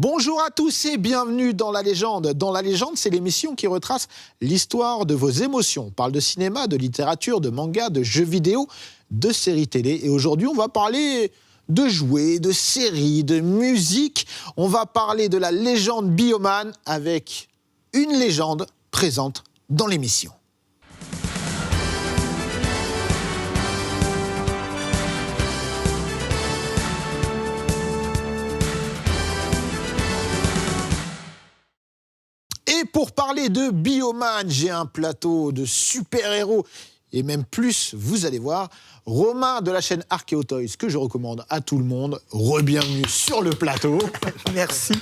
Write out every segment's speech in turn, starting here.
Bonjour à tous et bienvenue dans La Légende. Dans La Légende, c'est l'émission qui retrace l'histoire de vos émotions. On parle de cinéma, de littérature, de manga, de jeux vidéo, de séries télé. Et aujourd'hui, on va parler de jouets, de séries, de musique. On va parler de la légende Bioman avec une légende présente dans l'émission. Et pour parler de Bioman, j'ai un plateau de super-héros et même plus, vous allez voir, Romain de la chaîne Archeo Toys, que je recommande à tout le monde. Re-bienvenue sur le plateau. Merci.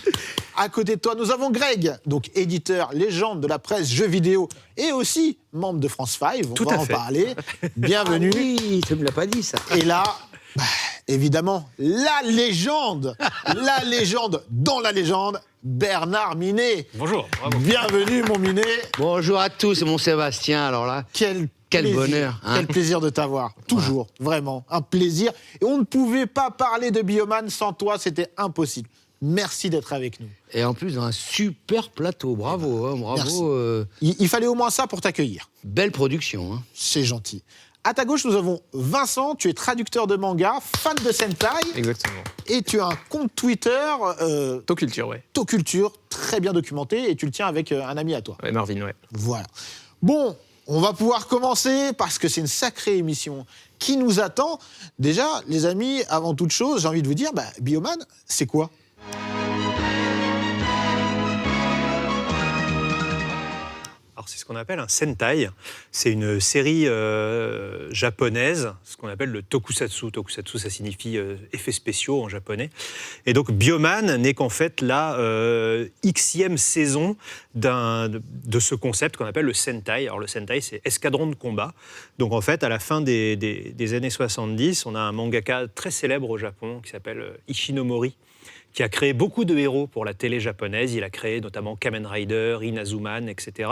À côté de toi, nous avons Greg, donc éditeur, légende de la presse jeux vidéo et aussi membre de France 5. On va en parler. Bienvenue. Ah oui, tu ne me l'as pas dit, ça. Et là, évidemment, la légende dans la légende, Bernard Minet. Bonjour, bravo. Bienvenue, mon Minet. Bonjour à tous, mon Sébastien, alors là. Quel plaisir, bonheur. Hein. Quel plaisir de t'avoir. Toujours, vraiment, un plaisir. Et on ne pouvait pas parler de Bioman sans toi, c'était impossible. Merci d'être avec nous. Et en plus, dans un super plateau, bravo. Hein, bravo. Il fallait au moins ça pour t'accueillir. Belle production. Hein. C'est gentil. À ta gauche, nous avons Vincent, tu es traducteur de manga, fan de Sentai. Exactement. Et tu as un compte Twitter... Toculture, ouais. Toculture, très bien documenté, et tu le tiens avec un ami à toi. Ouais, Marvin, ouais. Voilà. Bon, on va pouvoir commencer, parce que c'est une sacrée émission qui nous attend. Déjà, les amis, avant toute chose, j'ai envie de vous dire, Bioman, c'est quoi ? Alors, c'est ce qu'on appelle un Sentai. C'est une série japonaise, ce qu'on appelle le tokusatsu. Tokusatsu, ça signifie effets spéciaux en japonais. Et donc, Bioman n'est qu'en fait la Xème saison de ce concept qu'on appelle le Sentai. Alors, le Sentai, c'est escadron de combat. Donc, en fait, à la fin des années 70, on a un mangaka très célèbre au Japon qui s'appelle Ishinomori, qui a créé beaucoup de héros pour la télé japonaise. Il a créé notamment Kamen Rider, Inazuman, etc.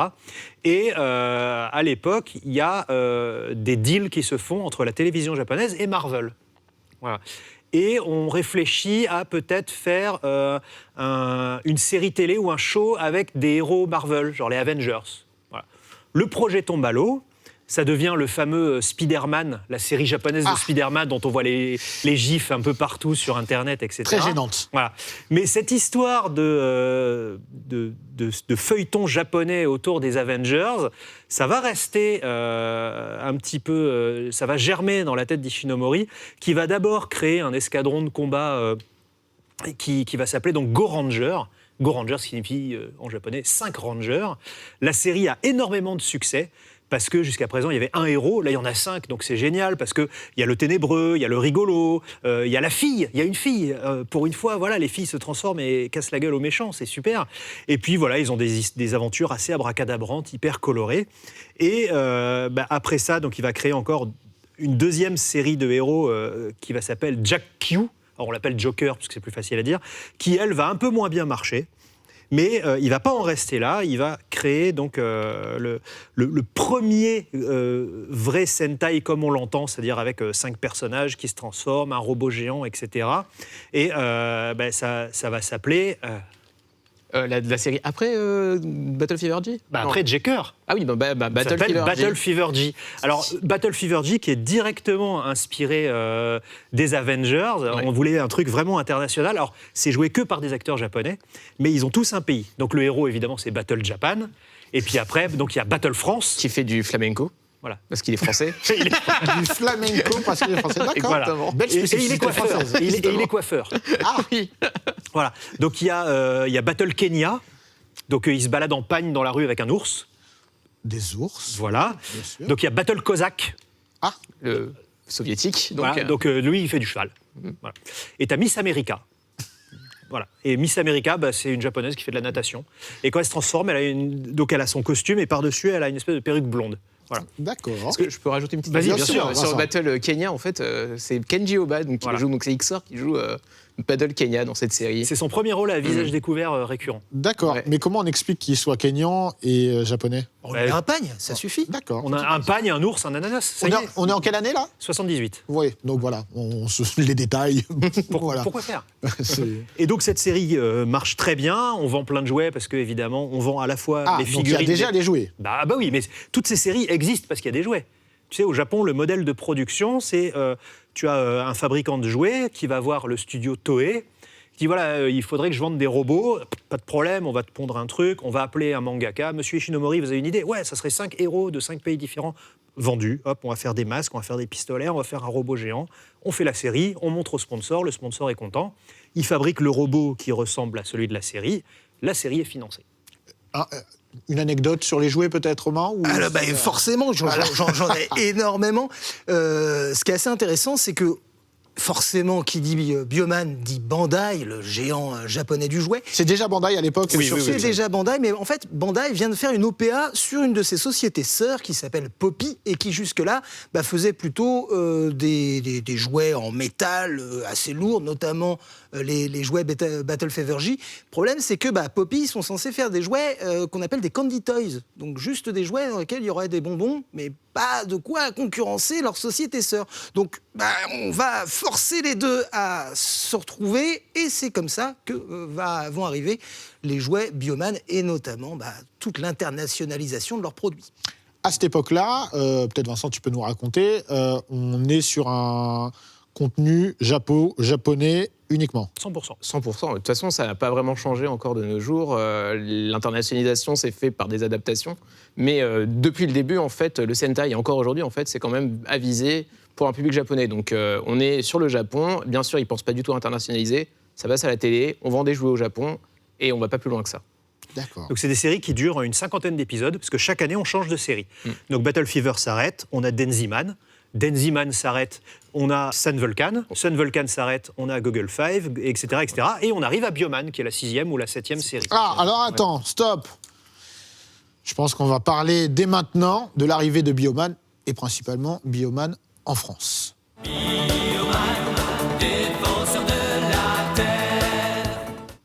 Et à l'époque, il y a des deals qui se font entre la télévision japonaise et Marvel. Voilà. Et on réfléchit à peut-être faire une série télé ou un show avec des héros Marvel, genre les Avengers. Voilà. Le projet tombe à l'eau. Ça devient le fameux Spider-Man, la série japonaise de Spider-Man dont on voit les gifs un peu partout sur Internet, etc. Très gênante. Voilà. Mais cette histoire de feuilleton japonais autour des Avengers, ça va rester un petit peu... ça va germer dans la tête d'Ishinomori, qui va d'abord créer un escadron de combat qui va s'appeler donc Go Ranger. Go Ranger signifie en japonais 5 Rangers. La série a énormément de succès. Parce que jusqu'à présent, il y avait un héros, là il y en a 5, donc c'est génial, parce qu'il y a le ténébreux, il y a le rigolo, il y a la fille, il y a une fille. Pour une fois, voilà, les filles se transforment et cassent la gueule aux méchants, c'est super. Et puis voilà, ils ont des aventures assez abracadabrantes, hyper colorées. Et après ça, donc, il va créer encore une deuxième série de héros qui va s'appeler Jack Q. Alors on l'appelle Joker, parce que c'est plus facile à dire, qui elle va un peu moins bien marcher. Mais il ne va pas en rester là, il va créer donc, le premier vrai Sentai comme on l'entend, c'est-à-dire avec 5 personnages qui se transforment, un robot géant, etc. Et ça va s'appeler... la série après Battle Fever G après Joker. Ah oui, Battle Fever G. Alors, Battle Fever G qui est directement inspiré des Avengers. Ouais. On voulait un truc vraiment international. Alors, c'est joué que par des acteurs japonais, mais ils ont tous un pays. Donc, le héros, évidemment, c'est Battle Japan. Et puis après, donc il y a Battle France. Qui fait du flamenco. Voilà. Parce qu'il est français. Du flamenco parce qu'il est français. D'accord. Voilà. Belle spécificité. Et il est coiffeur. Il est coiffeur. Ah oui. Voilà. Donc il y a Battle Kenya. Donc il se balade en pagne dans la rue avec un ours. Des ours. Voilà. Bien sûr. Donc il y a Battle Cossack. Ah. Le soviétique. Donc, voilà. Donc lui, il fait du cheval. Voilà. Et t'as Miss America. Voilà. Et Miss America, c'est une japonaise qui fait de la natation. Et quand elle se transforme, elle a son costume et par-dessus, elle a une espèce de perruque blonde. Voilà. D'accord. Est-ce que je peux rajouter une petite Vas-y, question bien sûr. sur Battle Kenya, en fait, c'est Kenji Oba, donc, qui joue, donc c'est XOR qui joue Paddle Kenya dans cette série. C'est son premier rôle à visage découvert récurrent. D'accord, Ouais. mais comment on explique qu'il soit kényan et japonais? On met un pagne, ça suffit. D'accord. On a un pagne, un ours, un ananas. Ça On y est, est. on est en quelle année là? 78. Oui, donc voilà, les détails. Voilà. Pourquoi faire? C'est- Et donc cette série marche très bien. On vend plein de jouets parce que évidemment on vend à la fois Ah, les donc il y figurines. a déjà les jouets. Bah oui, mais toutes ces séries existent parce qu'il y a des jouets. Tu sais, au Japon, le modèle de production, c'est tu as un fabricant de jouets qui va voir le studio Toei, qui dit voilà, il faudrait que je vende des robots, pas de problème, on va te pondre un truc, on va appeler un mangaka, Monsieur Ishinomori, vous avez une idée? Ouais, ça serait 5 héros de 5 pays différents vendus. Hop, on va faire des masques, on va faire des pistolets, on va faire un robot géant. On fait la série, on montre au sponsor, le sponsor est content. Il fabrique le robot qui ressemble à celui de la série est financée. Ah, une anecdote sur les jouets peut-être, Romain ou Alors, forcément, j'en ai énormément. Ce qui est assez intéressant, c'est que forcément, qui dit Bioman dit Bandai, le géant japonais du jouet. C'est déjà Bandai à l'époque sur C'est ce- déjà Bandai, mais en fait, Bandai vient de faire une OPA sur une de ses sociétés sœurs qui s'appelle Poppy et qui jusque-là faisait plutôt des jouets en métal assez lourds, notamment les jouets Battle Fever J. Le problème, c'est que Poppy sont censés faire des jouets qu'on appelle des candy toys, donc juste des jouets dans lesquels il y aurait des bonbons, mais pas de quoi concurrencer leur société sœur. Donc, on va forcer les deux à se retrouver et c'est comme ça que vont arriver les jouets Bioman et notamment toute l'internationalisation de leurs produits. À cette époque-là, peut-être Vincent, tu peux nous raconter, on est sur un contenu japonais uniquement. 100%. 100%. De toute façon, ça n'a pas vraiment changé encore de nos jours. L'internationalisation s'est fait par des adaptations. Mais depuis le début, en fait, le Sentai, et encore aujourd'hui, en fait, c'est quand même avisé pour un public japonais. Donc, on est sur le Japon. Bien sûr, ils ne pensent pas du tout à internationaliser. Ça passe à la télé, on vend des jouets au Japon et on ne va pas plus loin que ça. D'accord. Donc c'est des séries qui durent une 50aine d'épisodes, parce que chaque année, on change de série. Donc Battle Fever s'arrête, on a Denziman. Denziman s'arrête, on a Sun Vulcan. Sun Vulcan s'arrête, on a Google 5, etc., etc. Et on arrive à Bioman, qui est la 6e ou la 7e série. Ah, alors attends, stop. Je pense qu'on va parler dès maintenant de l'arrivée de Bioman, et principalement Bioman en France.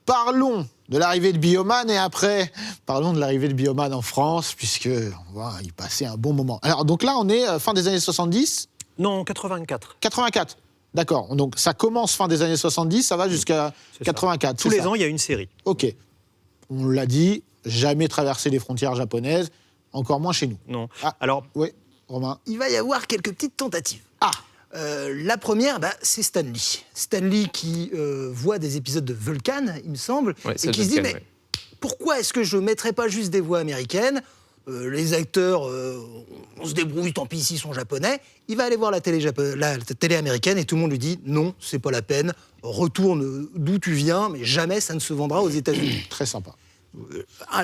Parlons de l'arrivée de Bioman et après, parlons de l'arrivée de Bioman en France, puisque on va y passer un bon moment. Alors, donc là, on est fin des années 70, Non, 84. 84. D'accord, donc ça commence fin des années 70, ça va jusqu'à C'est ça. 84. Tous c'est les ça ans, il y a une série. Ok. On l'a dit, jamais traverser les frontières japonaises, encore moins chez nous. Non. Ah. Alors, Oui, Romain. Il va y avoir quelques petites tentatives. Ah, La première, c'est Stan Lee. Stan Lee qui voit des épisodes de Vulcan, il me semble, Ouais, et c'est qui se dit, Vulcan, mais ouais. pourquoi est-ce que je ne mettrais pas juste des voix américaines les acteurs, on se débrouille, tant pis, s'ils sont japonais. Il va aller voir la télé américaine et tout le monde lui dit non, c'est pas la peine, retourne d'où tu viens, mais jamais ça ne se vendra aux États-Unis. très sympa.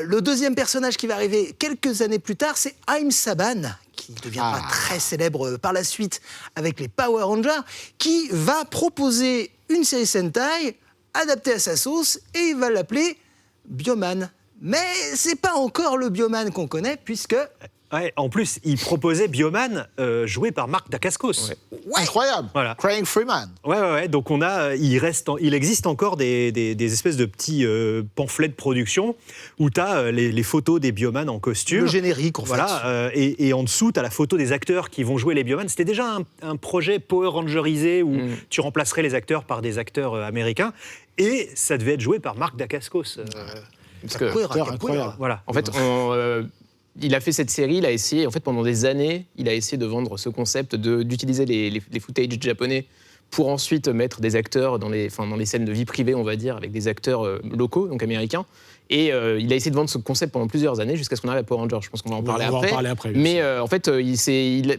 Le deuxième personnage qui va arriver quelques années plus tard, c'est Haim Saban, qui deviendra Ah. très célèbre par la suite avec les Power Rangers, qui va proposer une série Sentai adaptée à sa sauce et il va l'appeler Bioman. Mais c'est pas encore le Bioman qu'on connaît puisque ouais, en plus, il proposait Bioman joué par Marc Dacascos. Ouais. Incroyable. Voilà. Crying Freeman. Ouais. Donc on a, il existe encore des espèces de petits pamphlets de production où tu as les photos des Bioman en costume. le générique en Voilà, et en dessous, tu as la photo des acteurs qui vont jouer les Bioman. C'était déjà un projet Power Rangerisé où tu remplacerais les acteurs par des acteurs américains. Et ça devait être joué par Marc Dacascos. Parce que, Incroyable. Voilà. en fait, il a fait cette série, il a essayé, en fait, pendant des années, il a essayé de vendre ce concept d'utiliser les footage japonais pour ensuite mettre des acteurs dans les scènes de vie privée, on va dire, avec des acteurs locaux, donc américains. Et il a essayé de vendre ce concept pendant plusieurs années jusqu'à ce qu'on arrive à Power Rangers. Je pense qu'on va en parler On va en après. parler après, bien Mais en fait,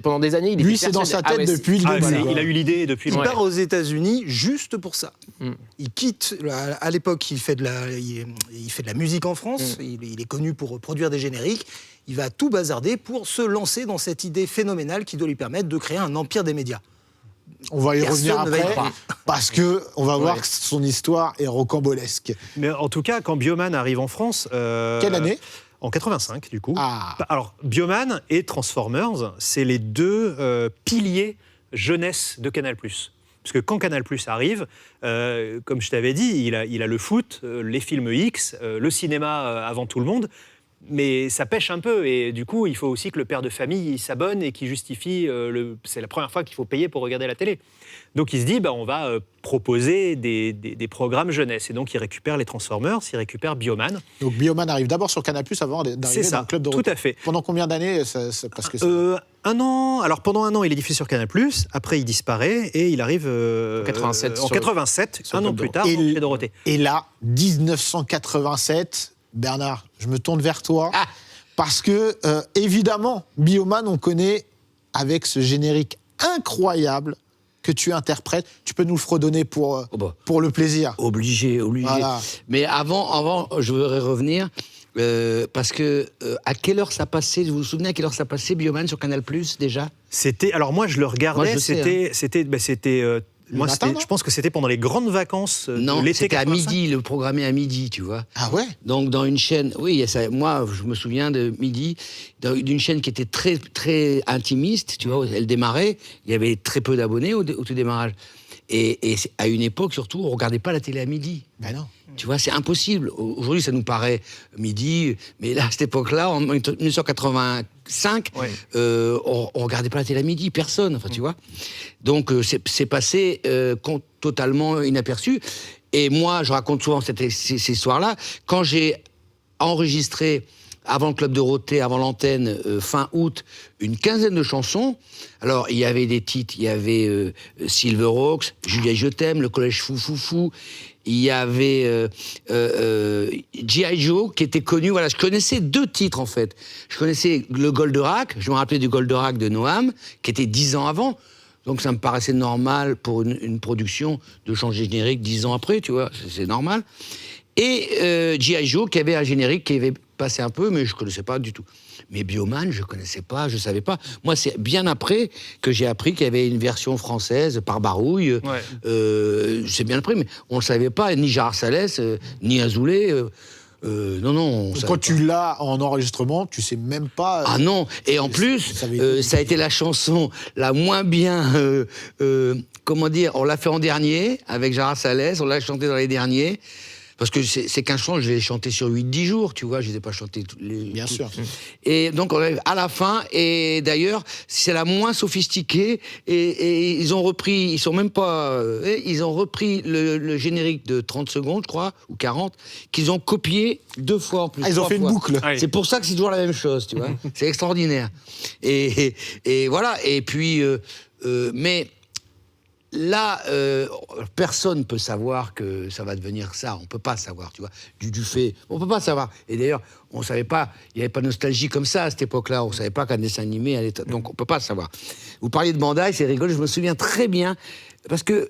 pendant des années, il Lui, était c'est dans sa tête persuadé- depuis le Ah, début. c'est- quoi. il a eu l'idée depuis Il longtemps. part aux États-Unis juste pour ça. Mm. Il quitte. À l'époque, il fait de la musique en France. Il est connu pour produire des génériques. Il va tout bazarder pour se lancer dans cette idée phénoménale qui doit lui permettre de créer un empire des médias. On va y Personne revenir ne va y après, croire. parce que on va voir Ouais. que son histoire est rocambolesque. Mais en tout cas, quand Bioman arrive en France... Quelle année ? En 85, du coup. Ah. Alors, Bioman et Transformers, c'est les deux piliers jeunesse de Canal+. Parce Parce que quand Canal+ arrive, comme je t'avais dit, il a le foot, les films X, le cinéma avant tout le monde. Mais ça pêche un peu et du coup, il faut aussi que le père de famille il s'abonne et qu'il justifie. C'est la première fois qu'il faut payer pour regarder la télé. Donc il se dit, on va proposer des programmes jeunesse. Et donc il récupère les Transformers, il récupère Bioman. Donc Bioman arrive d'abord sur Canal+ avant d'arriver dans le Club Dorothée. Tout à fait. Pendant combien d'années parce que 1 an. Alors pendant 1 an, il est diffusé sur Canal+. Après, il disparaît et il arrive En 87, en 87, un an plus tard, Et chez Dorothée. Et là, 1987, Bernard, je me tourne vers toi. Parce que, évidemment, Bioman, on connaît avec ce générique incroyable que tu interprètes. Tu peux nous le fredonner pour le plaisir. Obligé. Voilà. Mais avant, je voudrais revenir, parce que à quelle heure ça passait, vous vous souvenez à quelle heure ça passait, Bioman, sur Canal+, déjà ? Alors moi, je le regardais, Moi, je sais, c'était matin, non je pense que c'était pendant les grandes vacances Non, de l'été c'était à 85. midi, le programmé à midi, tu vois. Ah ouais? Donc dans une chaîne, oui, moi je me souviens de midi, d'une chaîne qui était très très intimiste, tu vois, elle démarrait, il y avait très peu d'abonnés au tout démarrage. Et à une époque surtout, on regardait pas la télé à midi. Ben non. Tu vois, c'est impossible. Aujourd'hui, ça nous paraît midi, mais là, à cette époque-là, en 1985, on regardait pas la télé à midi, personne, enfin, tu vois. Donc, c'est passé totalement inaperçu. Et moi, je raconte souvent ces histoires-là. Quand j'ai enregistré, avant le Club Dorothée, avant l'antenne, fin août, une quinzaine de chansons. Alors, il y avait des titres, il y avait Silverhawks, Julia Je t'aime, Le Collège Fou Fou Fou. Il y avait G.I. Joe, qui était connu. Voilà, je connaissais 2 titres, en fait. Je connaissais le Goldorak, je me rappelais du Goldorak de Noam, qui était 10 ans avant. Donc, ça me paraissait normal pour une production de changer de générique 10 ans après, tu vois, c'est normal. Et G.I. Joe, qui avait un générique qui avait passé un peu, mais je ne connaissais pas du tout. Mais Bioman, je ne connaissais pas, je ne savais pas. Moi, c'est bien après que j'ai appris qu'il y avait une version française par Barouille. C'est bien après, mais on ne le savait pas, ni Gérard Salès, ni Azoulay. Non. Quand tu l'as en enregistrement, tu sais même pas. Ah non, et en plus, ça a été la chanson la moins bien. Comment dire, on l'a fait en dernier avec Gérard Salès, on l'a chanté dans les derniers. Parce que ces 15 chansons, je les ai chantées sur 8-10 jours, tu vois, je ne les ai pas chantées Bien sûr. Et donc, on arrive à la fin, et d'ailleurs, c'est la moins sophistiquée, et ils ont repris, ils sont même pas... ils ont repris le générique de 30 secondes, je crois, ou 40, qu'ils ont copié 2 fois en plus. Ils ont fait une boucle. Ah oui. C'est pour ça que c'est toujours la même chose, tu vois. C'est extraordinaire. Et voilà, et puis... mais... Là, personne ne peut savoir que ça va devenir ça. On ne peut pas savoir, tu vois. Du fait, on ne peut pas savoir. Et d'ailleurs, on ne savait pas, il n'y avait pas de nostalgie comme ça à cette époque-là. On ne savait pas qu'un dessin animé allait... Donc, on ne peut pas savoir. Vous parliez de Bandai, c'est rigolo, je me souviens très bien. Parce que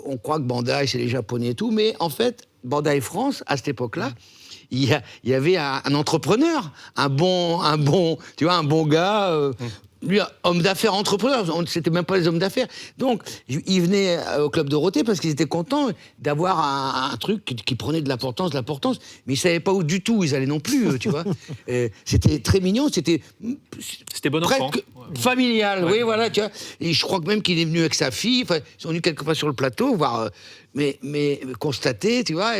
on croit que Bandai, c'est les Japonais et tout. Mais en fait, Bandai France, à cette époque-là, il y avait un entrepreneur, un bon gars... Lui, homme d'affaires, entrepreneur, c'était même pas les hommes d'affaires. Donc, il venait au Club Dorothée parce qu'ils étaient contents d'avoir un truc qui prenait de l'importance, mais ils savaient pas où du tout ils allaient non plus, tu vois. C'était très mignon, c'était bon enfant. Familial, oui, voilà, tu vois. Et je crois que même qu'il est venu avec sa fille, ils sont venus quelquefois sur le plateau, voir, mais constater, tu vois,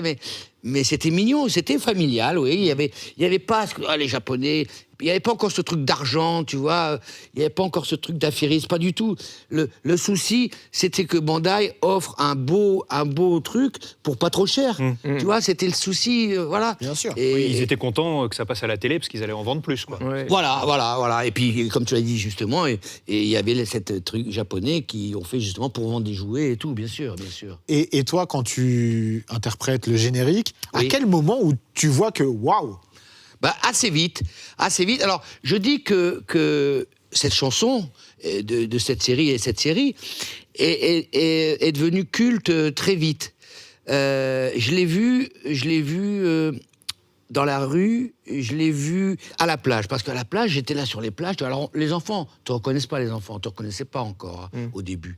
mais c'était mignon, c'était familial, oui. Il y avait pas les Japonais. Il n'y avait pas encore ce truc d'argent, tu vois. Il n'y avait pas encore ce truc d'affairisme, pas du tout. Le souci, c'était que Bandai offre un beau truc pour pas trop cher. Tu vois, c'était le souci, voilà. Bien sûr. Oui, ils étaient contents que ça passe à la télé parce qu'ils allaient en vendre plus, quoi. Ouais. Voilà. Et puis, comme tu l'as dit justement, et il y avait cette truc japonais qui ont fait justement pour vendre des jouets et tout, bien sûr. Et toi, quand tu interprètes le générique, à Oui. quel moment où tu vois que waouh? Assez vite. Alors, je dis que cette chanson de cette série est devenue culte très vite. Je l'ai vu dans la rue, je l'ai vu à la plage. Parce qu'à la plage, j'étais là sur les plages. Alors, les enfants, tu ne reconnaisses pas les enfants, tu ne reconnaissais pas encore au début.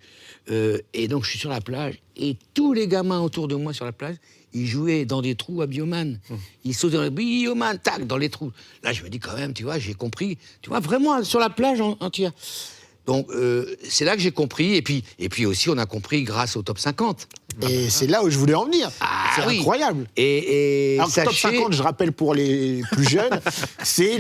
Et donc, je suis sur la plage, et tous les gamins autour de moi sur la plage, ils jouaient dans des trous à Bioman. Ils sautaient dans les Bioman, tac, dans les trous. Là, je me dis quand même, tu vois, j'ai compris. Tu vois, vraiment, sur la plage entière. Donc, c'est là que j'ai compris. Et puis aussi, on a compris grâce au top 50. Et c'est là où je voulais en venir. C'est oui. incroyable. Et Alors, top 50, je rappelle pour les plus jeunes, c'est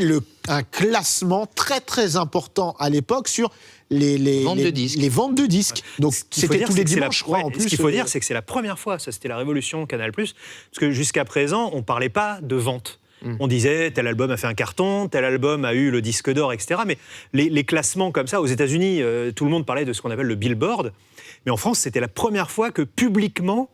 un classement très très important à l'époque sur les ventes de disques. Les ventes de disques. Donc c'était tous les dimanches, je crois, en plus. Ce qu'il faut dire, c'est que c'est la première fois, ça c'était la révolution Canal+, parce que jusqu'à présent, on ne parlait pas de vente. On disait, tel album a fait un carton, tel album a eu le disque d'or, etc. Mais les classements comme ça, aux États-Unis, tout le monde parlait de ce qu'on appelle le Billboard. Mais en France, c'était la première fois que publiquement,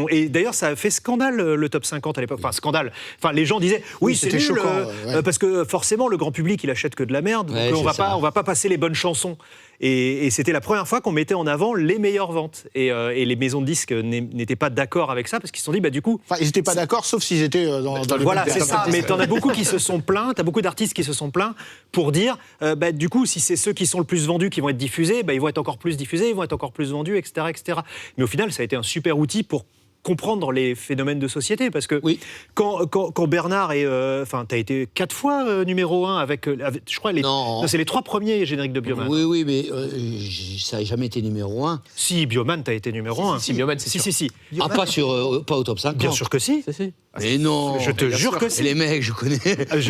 et d'ailleurs, ça a fait scandale, le top 50 à l'époque. Enfin, scandale. Enfin, les gens disaient, oui, c'est c'était nul, choquant, parce que forcément, le grand public, il achète que de la merde, Ouais, donc c'est on va pas passer les bonnes chansons. Et c'était la première fois qu'on mettait en avant les meilleures ventes. Et les maisons de disques n'étaient pas d'accord avec ça, parce qu'ils se sont dit, bah du coup... Enfin, ils n'étaient pas d'accord, sauf s'ils étaient dans le Voilà, top c'est ça. 50. Mais t'en as beaucoup qui se sont plaints, t'as beaucoup d'artistes qui se sont plaints pour dire, bah, du coup, si c'est ceux qui sont le plus vendus qui vont être diffusés, bah, ils vont être encore plus diffusés, ils vont être encore plus vendus, etc., etc. Mais au final, ça a été un super outil pour comprendre les phénomènes de société, parce que Oui. quand Bernard est... Enfin, t'as été 4 fois numéro 1 avec je crois, Non. c'est les 3 premiers génériques de Bioman. Oui, mais ça n'a jamais été numéro 1. Si, Bioman, t'as été numéro 1. Si, Bioman, c'est sûr. Si. Ah, pas au top 50. Bien sûr que si. Mais non. Je te jure que si. Et les mecs, je connais.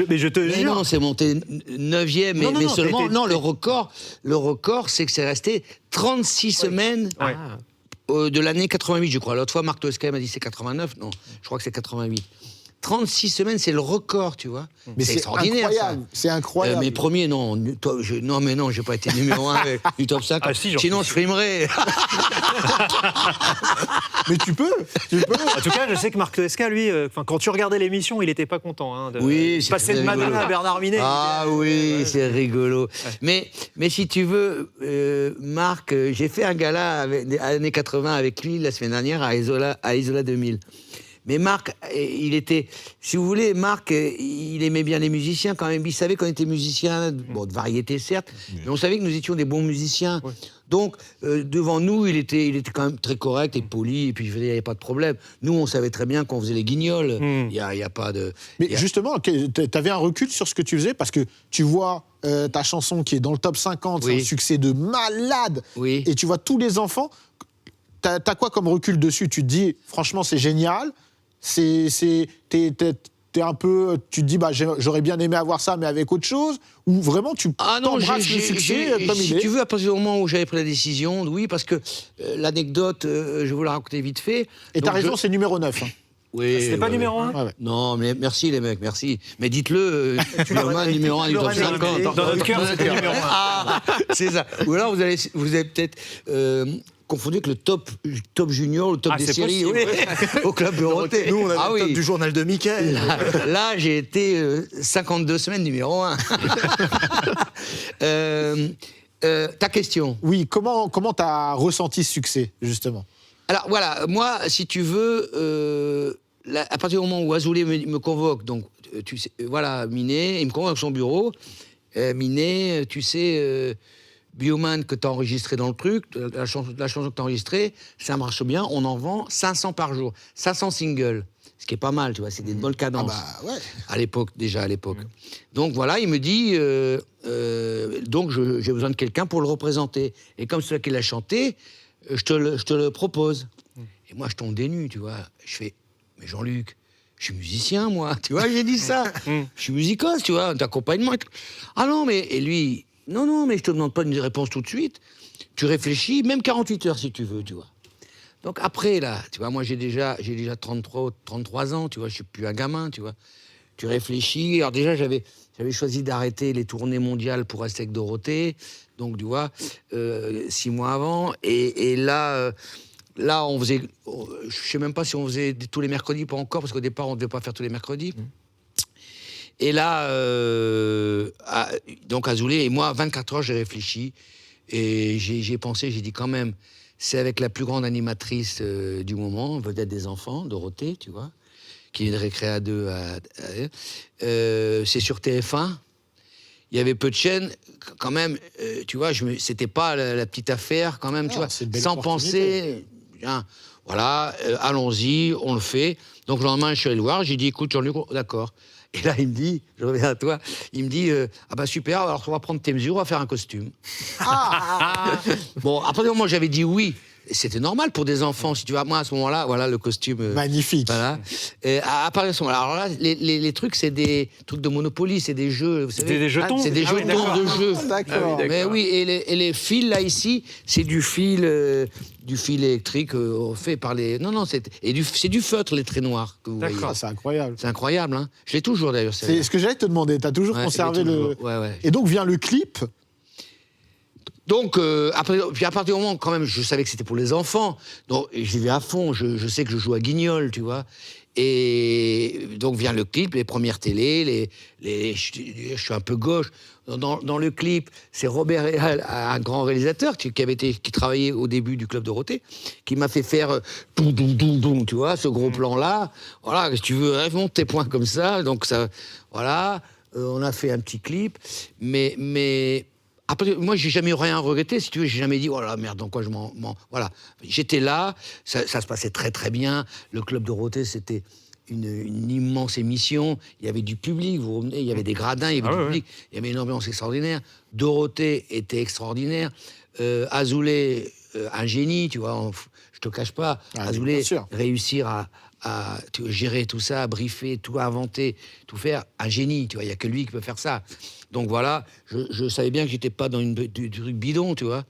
Mais je te Mais jure. non, c'est monté 9e, mais, Non, mais seulement. t'as été- Non, le record, c'est que c'est resté 36 semaines Ouais. de l'année 88, je crois. L'autre fois, Marc Tosca m'a dit c'est 89. Non, je crois que c'est 88. 36 semaines, c'est le record, tu vois. Mais c'est extraordinaire, incroyable. ça. C'est incroyable. Mes premiers, non. Non, j'ai pas été numéro 1 du top 5. Ah, si, j'en Sinon, suis je frimerais. Mais tu peux. En tout cas, je sais que Marc Tosca, lui, quand tu regardais l'émission, il n'était pas content. Hein, de Oui, c'est passer très de Madonna rigolo. à Bernard Minet. Ah oui, c'est rigolo. Mais si tu veux, Marc, j'ai fait un gala à l'année 80 avec lui la semaine dernière à Isola 2000. Mais Marc, il était... Si vous voulez, Marc, il aimait bien les musiciens quand même. Il savait qu'on était musiciens, bon, de variété certes, mais on savait que nous étions des bons musiciens. Ouais. Donc, devant nous, il était quand même très correct et poli, et puis il n'y avait pas de problème. Nous, on savait très bien qu'on faisait les guignols. Il y a pas de... Mais justement, tu avais un recul sur ce que tu faisais, parce que tu vois ta chanson qui est dans le top 50, c'est Oui. un succès de malade, Oui. et tu vois tous les enfants. T'as quoi comme recul dessus? Tu te dis, franchement, c'est génial. T'es un peu, tu te dis, bah, j'aurais bien aimé avoir ça, mais avec autre chose, ou vraiment tu t'embrasses le succès comme il si est. tu veux, à partir du moment où j'avais pris la décision, oui, parce que l'anecdote, je vais vous la raconter vite fait. Et t'as Donc, raison, c'est numéro 9. Hein. Oui, C'était pas oui, numéro oui. 1 Ouais. Non, mais merci les mecs, merci. Mais dites-le, numéro 1 du top l'aurais 50. mérité. Dans notre cœur, c'était numéro 1. Ah, c'est ça. Ou alors vous avez peut-être confondu avec le top junior, le top Ah, des c'est séries, possible. oui, au club Dorothée. Nous, on avait Ah le top oui. du journal de Michael. Là, j'ai été 52 semaines numéro 1. Ta question. Oui, comment t'as ressenti ce succès, justement? Alors voilà, moi, si tu veux, à partir du moment où Azoulay me convoque, donc tu sais, voilà, Minet, il me convoque à son bureau. Minet, tu sais, Bioman que tu as enregistré dans le truc, la chanson que tu as enregistrée, ça marche bien, on en vend 500 par jour, 500 singles, ce qui est pas mal, tu vois, c'est des bonnes cadences. Ah bah ouais. À l'époque, déjà à l'époque. Donc voilà, il me dit, donc j'ai besoin de quelqu'un pour le représenter. Et comme c'est toi qui l'as chanté, je te le propose. Et moi, je tombe des nues, tu vois. Je fais, mais Jean-Luc, je suis musicien, moi. Tu vois, j'ai dit ça. Je suis musicos, tu vois, d'accompagnement. Ah non, mais... Et lui, non, mais je te demande pas une réponse tout de suite. Tu réfléchis, même 48 heures si tu veux, tu vois. Donc après, là, tu vois, moi, j'ai déjà 33 ans, tu vois, je suis plus un gamin, tu vois. Tu réfléchis. Alors déjà, j'avais choisi d'arrêter les tournées mondiales pour rester avec Dorothée. Donc, tu vois, 6 mois avant. Et là, on faisait... Je sais même pas si on faisait tous les mercredis, pas encore, parce qu'au départ, on ne devait pas faire tous les mercredis. Et là, donc Azoulay et moi, 24 heures, j'ai réfléchi. Et j'ai pensé, j'ai dit quand même, c'est avec la plus grande animatrice du moment, vedette des enfants, Dorothée, tu vois, qui est de Récréa 2 c'est sur TF1. Il y avait peu de chaînes, quand même, tu vois, c'était pas la petite affaire, quand même, tu vois, c'est une belle sans opportunité. penser, bien, voilà, allons-y, on le fait. Donc le lendemain, je suis allé le voir, j'ai dit, écoute, Jean-Luc, d'accord. Et là, il me dit, je reviens à toi, il me dit, ah bah super, alors on va prendre tes mesures, on va faire un costume. Bon, à partir du moment où j'avais dit oui, c'était normal pour des enfants, si tu vois. Moi, à ce moment-là, voilà le costume. Magnifique. Voilà. Et à partir de ce moment-là, alors là, les trucs, c'est des trucs de Monopoly, c'est des jeux, vous savez. C'était des jetons. C'est des Ah oui, jetons d'accord. de jeux. D'accord. Mais oui, et les fils, là, ici, c'est du fil électrique fait par les... Non, c'est du feutre, les traits noirs, que vous voyez. Ah, c'est incroyable. C'est incroyable, hein. Je l'ai toujours, d'ailleurs. C'est ce que j'allais te demander. Tu as toujours Ouais, conservé je l'ai le. toujours. Ouais. Et donc vient le clip. Donc, puis à partir du moment, quand même, je savais que c'était pour les enfants. Donc, j'y vais à fond. Je sais que je joue à Guignol, tu vois. Et donc vient le clip, les premières télés, je suis un peu gauche. Dans le clip, c'est Robert Réal, un grand réalisateur qui travaillait au début du Club Dorothée, qui m'a fait faire tu vois, ce gros plan-là. Voilà, si tu veux, monte tes points comme ça. Donc ça, voilà, on a fait un petit clip, mais après, moi, j'ai jamais rien regretté, si tu veux, j'ai jamais dit, oh là, merde, dans quoi je m'en... Voilà, j'étais là, ça se passait très très bien, le Club Dorothée, c'était une immense émission, il y avait du public, vous revenez, il y avait des gradins, il y avait du public, il y avait une ambiance extraordinaire, Dorothée était extraordinaire, Azoulay, un génie, tu vois, je te cache pas, Azoulay, réussir à gérer tout ça, à briefer, tout inventer, tout faire, un génie, tu vois, il n'y a que lui qui peut faire ça. Donc voilà, je savais bien que j'étais pas dans du truc bidon, tu vois.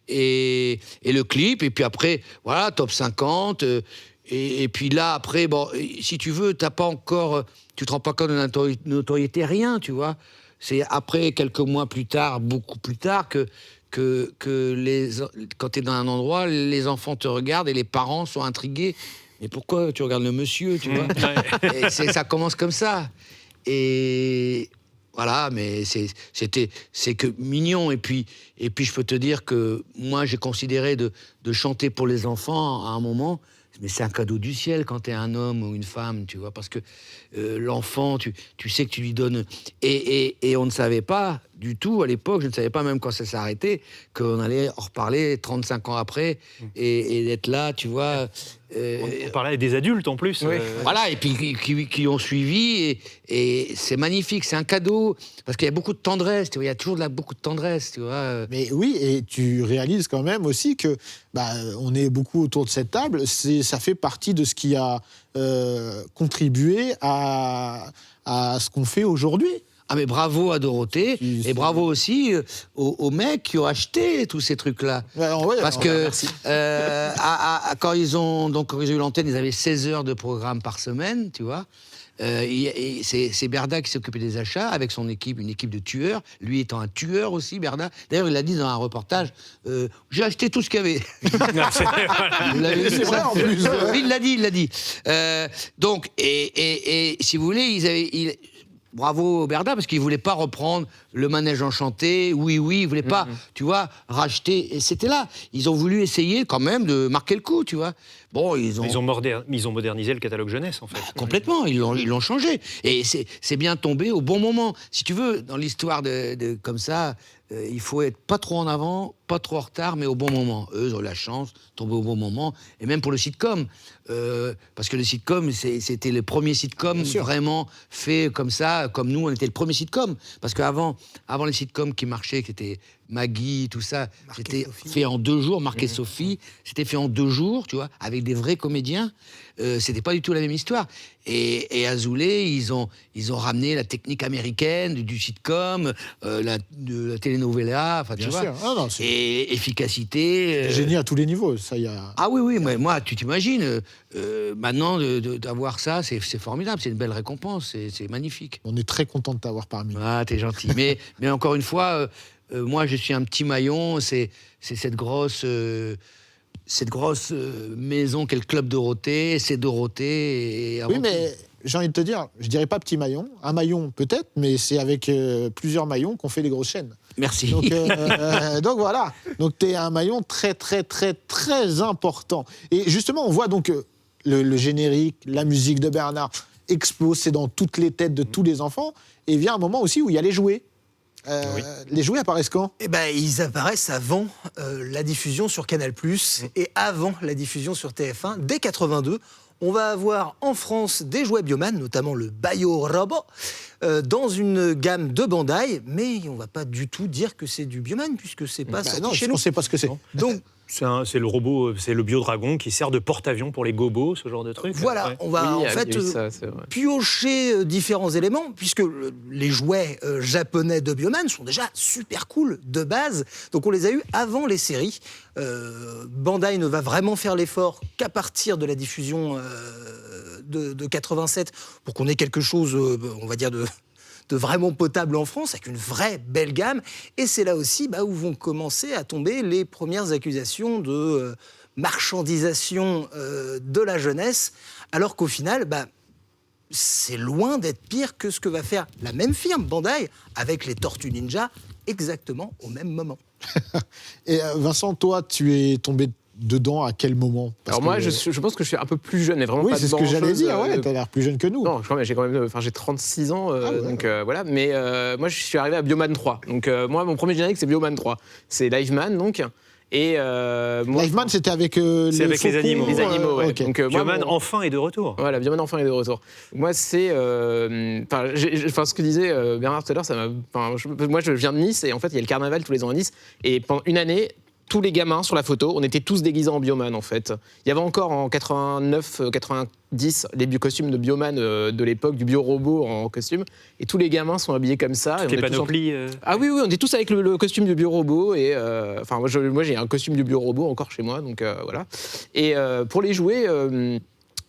Et le clip, et puis après, voilà, top 50, et puis là, après, bon, si tu veux, tu te rends pas compte de la notoriété, rien, tu vois. C'est après, quelques mois plus tard, beaucoup plus tard, que quand tu es dans un endroit, les enfants te regardent et les parents sont intrigués. Mais pourquoi tu regardes le monsieur, tu vois? Et ça commence comme ça. Et voilà, mais c'est que mignon. Et puis je peux te dire que moi, j'ai considéré de chanter pour les enfants à un moment. Mais c'est un cadeau du ciel quand tu es un homme ou une femme, tu vois, parce que l'enfant, tu sais que tu lui donnes... Et on ne savait pas du tout, à l'époque, je ne savais pas même quand ça s'est arrêté, qu'on allait en reparler 35 ans après, et d'être là, tu vois... On parlait des adultes en plus. Voilà, et puis qui ont suivi, et c'est magnifique, c'est un cadeau, parce qu'il y a beaucoup de tendresse, tu vois, il y a toujours beaucoup de tendresse, tu vois. Mais oui, et tu réalises quand même aussi que on est beaucoup autour de cette table, ça fait partie de ce qui a contribué à ce qu'on fait aujourd'hui. Ah mais bravo à Dorothée, et bravo aussi aux mecs qui ont acheté tous ces trucs-là. Parce que quand ils ont eu l'antenne, ils avaient 16 heures de programme par semaine, tu vois. C'est Berda qui s'occupait des achats avec son équipe, une équipe de tueurs, lui étant un tueur aussi, Berda. D'ailleurs, il l'a dit dans un reportage, j'ai acheté tout ce qu'il y avait. C'est vrai en plus. Il l'a dit. Donc, et si vous voulez, bravo Berda, parce qu'il ne voulait pas reprendre le manège enchanté, oui, il ne voulait pas, tu vois, racheter. Et c'était là. Ils ont voulu essayer quand même de marquer le coup, tu vois. Bon, ils ont modernisé le catalogue jeunesse, en fait. Complètement, ils l'ont changé. Et c'est bien tombé au bon moment. Si tu veux, dans l'histoire de comme ça, il faut être pas trop en avant, pas trop en retard, mais au bon moment. Eux, ils ont la chance de tomber au bon moment. Et même pour le sitcom. Parce que le sitcom, c'était le premier sitcom vraiment fait comme ça, comme nous, on était le premier sitcom. Parce qu'avant les sitcoms qui marchaient, qui étaient Maggie, tout ça, c'était fait en 2 jours, Marc et Sophie, c'était fait en 2 jours, tu vois, avec des vrais comédiens. C'était pas du tout la même histoire. Et Azoulay, ils ont ramené la technique américaine du sitcom, de la telenovela, enfin, tu vois. Et efficacité. Génie à tous les niveaux, ça y a... Ah oui, mais moi, tu t'imagines, maintenant, d'avoir ça, c'est formidable, c'est une belle récompense, c'est magnifique. On est très content de t'avoir parmi nous. Ah, t'es gentil. mais encore une fois, moi, je suis un petit maillon, c'est cette grosse maison qu'est le Club Dorothée, c'est Dorothée. Oui, mais j'ai envie de te dire, je dirais pas petit maillon, un maillon peut-être, mais c'est avec plusieurs maillons qu'on fait des grosses chaînes. Merci. Donc voilà, donc tu es un maillon très, très, très, très important. Et justement, on voit donc le générique, la musique de Bernard explose, c'est dans toutes les têtes de tous les enfants, et vient un moment aussi où il y a les jouets. Les jouets apparaissent quand ? Ils apparaissent avant la diffusion sur Canal+, et avant la diffusion sur TF1. Dès 82, on va avoir en France des jouets Bioman, notamment le Bio-Robot, dans une gamme de Bandai, mais on ne va pas du tout dire que c'est du Bioman, puisque c'est pas sorti non, chez on nous. ne sait pas ce que c'est. Donc, C'est le robot, c'est le Bio-Dragon qui sert de porte-avions pour les gobos, ce genre de truc. voilà, Ouais. on va Oui, en fait ça, c'est vrai. piocher différents éléments, puisque les jouets japonais de Bioman sont déjà super cool de base, donc on les a eus avant les séries. Bandai ne va vraiment faire l'effort qu'à partir de la diffusion de 87 pour qu'on ait quelque chose, on va dire, de vraiment potable en France, avec une vraie belle gamme. Et c'est là aussi où vont commencer à tomber les premières accusations de marchandisation de la jeunesse, alors qu'au final, c'est loin d'être pire que ce que va faire la même firme, Bandai, avec les Tortues Ninja, exactement au même moment. Et Vincent, toi, tu es tombé dedans à quel moment? Alors moi, je pense que je suis un peu plus jeune, mais vraiment Oui, pas c'est ce que j'allais grand-chose, dire, ouais, t'as l'air plus jeune que nous. Non, j'ai 36 ans, donc voilà. Mais moi, je suis arrivé à Bioman 3. Donc moi, mon premier générique, c'est Bioman 3. C'est Liveman, donc. Et moi, Liveman, c'était avec C'est avec les animaux. les animaux, ouais. ok. Donc, Bioman enfin est de retour. Voilà, Bioman enfin est de retour. Moi, c'est, ce que disait Bernard tout à l'heure, moi, je viens de Nice et en fait, il y a le carnaval tous les ans à Nice et pendant une année. Tous les gamins sur la photo, on était tous déguisés en Bioman en fait. Il y avait encore en 89, 90 les costumes de Bioman de l'époque, du bio-robot en costume. Et tous les gamins sont habillés comme ça. Toutes et les panoplies. Ah oui, on est tous avec le costume du bio-robot. Et moi j'ai un costume du bio-robot encore chez moi, donc voilà. Et pour les jouets,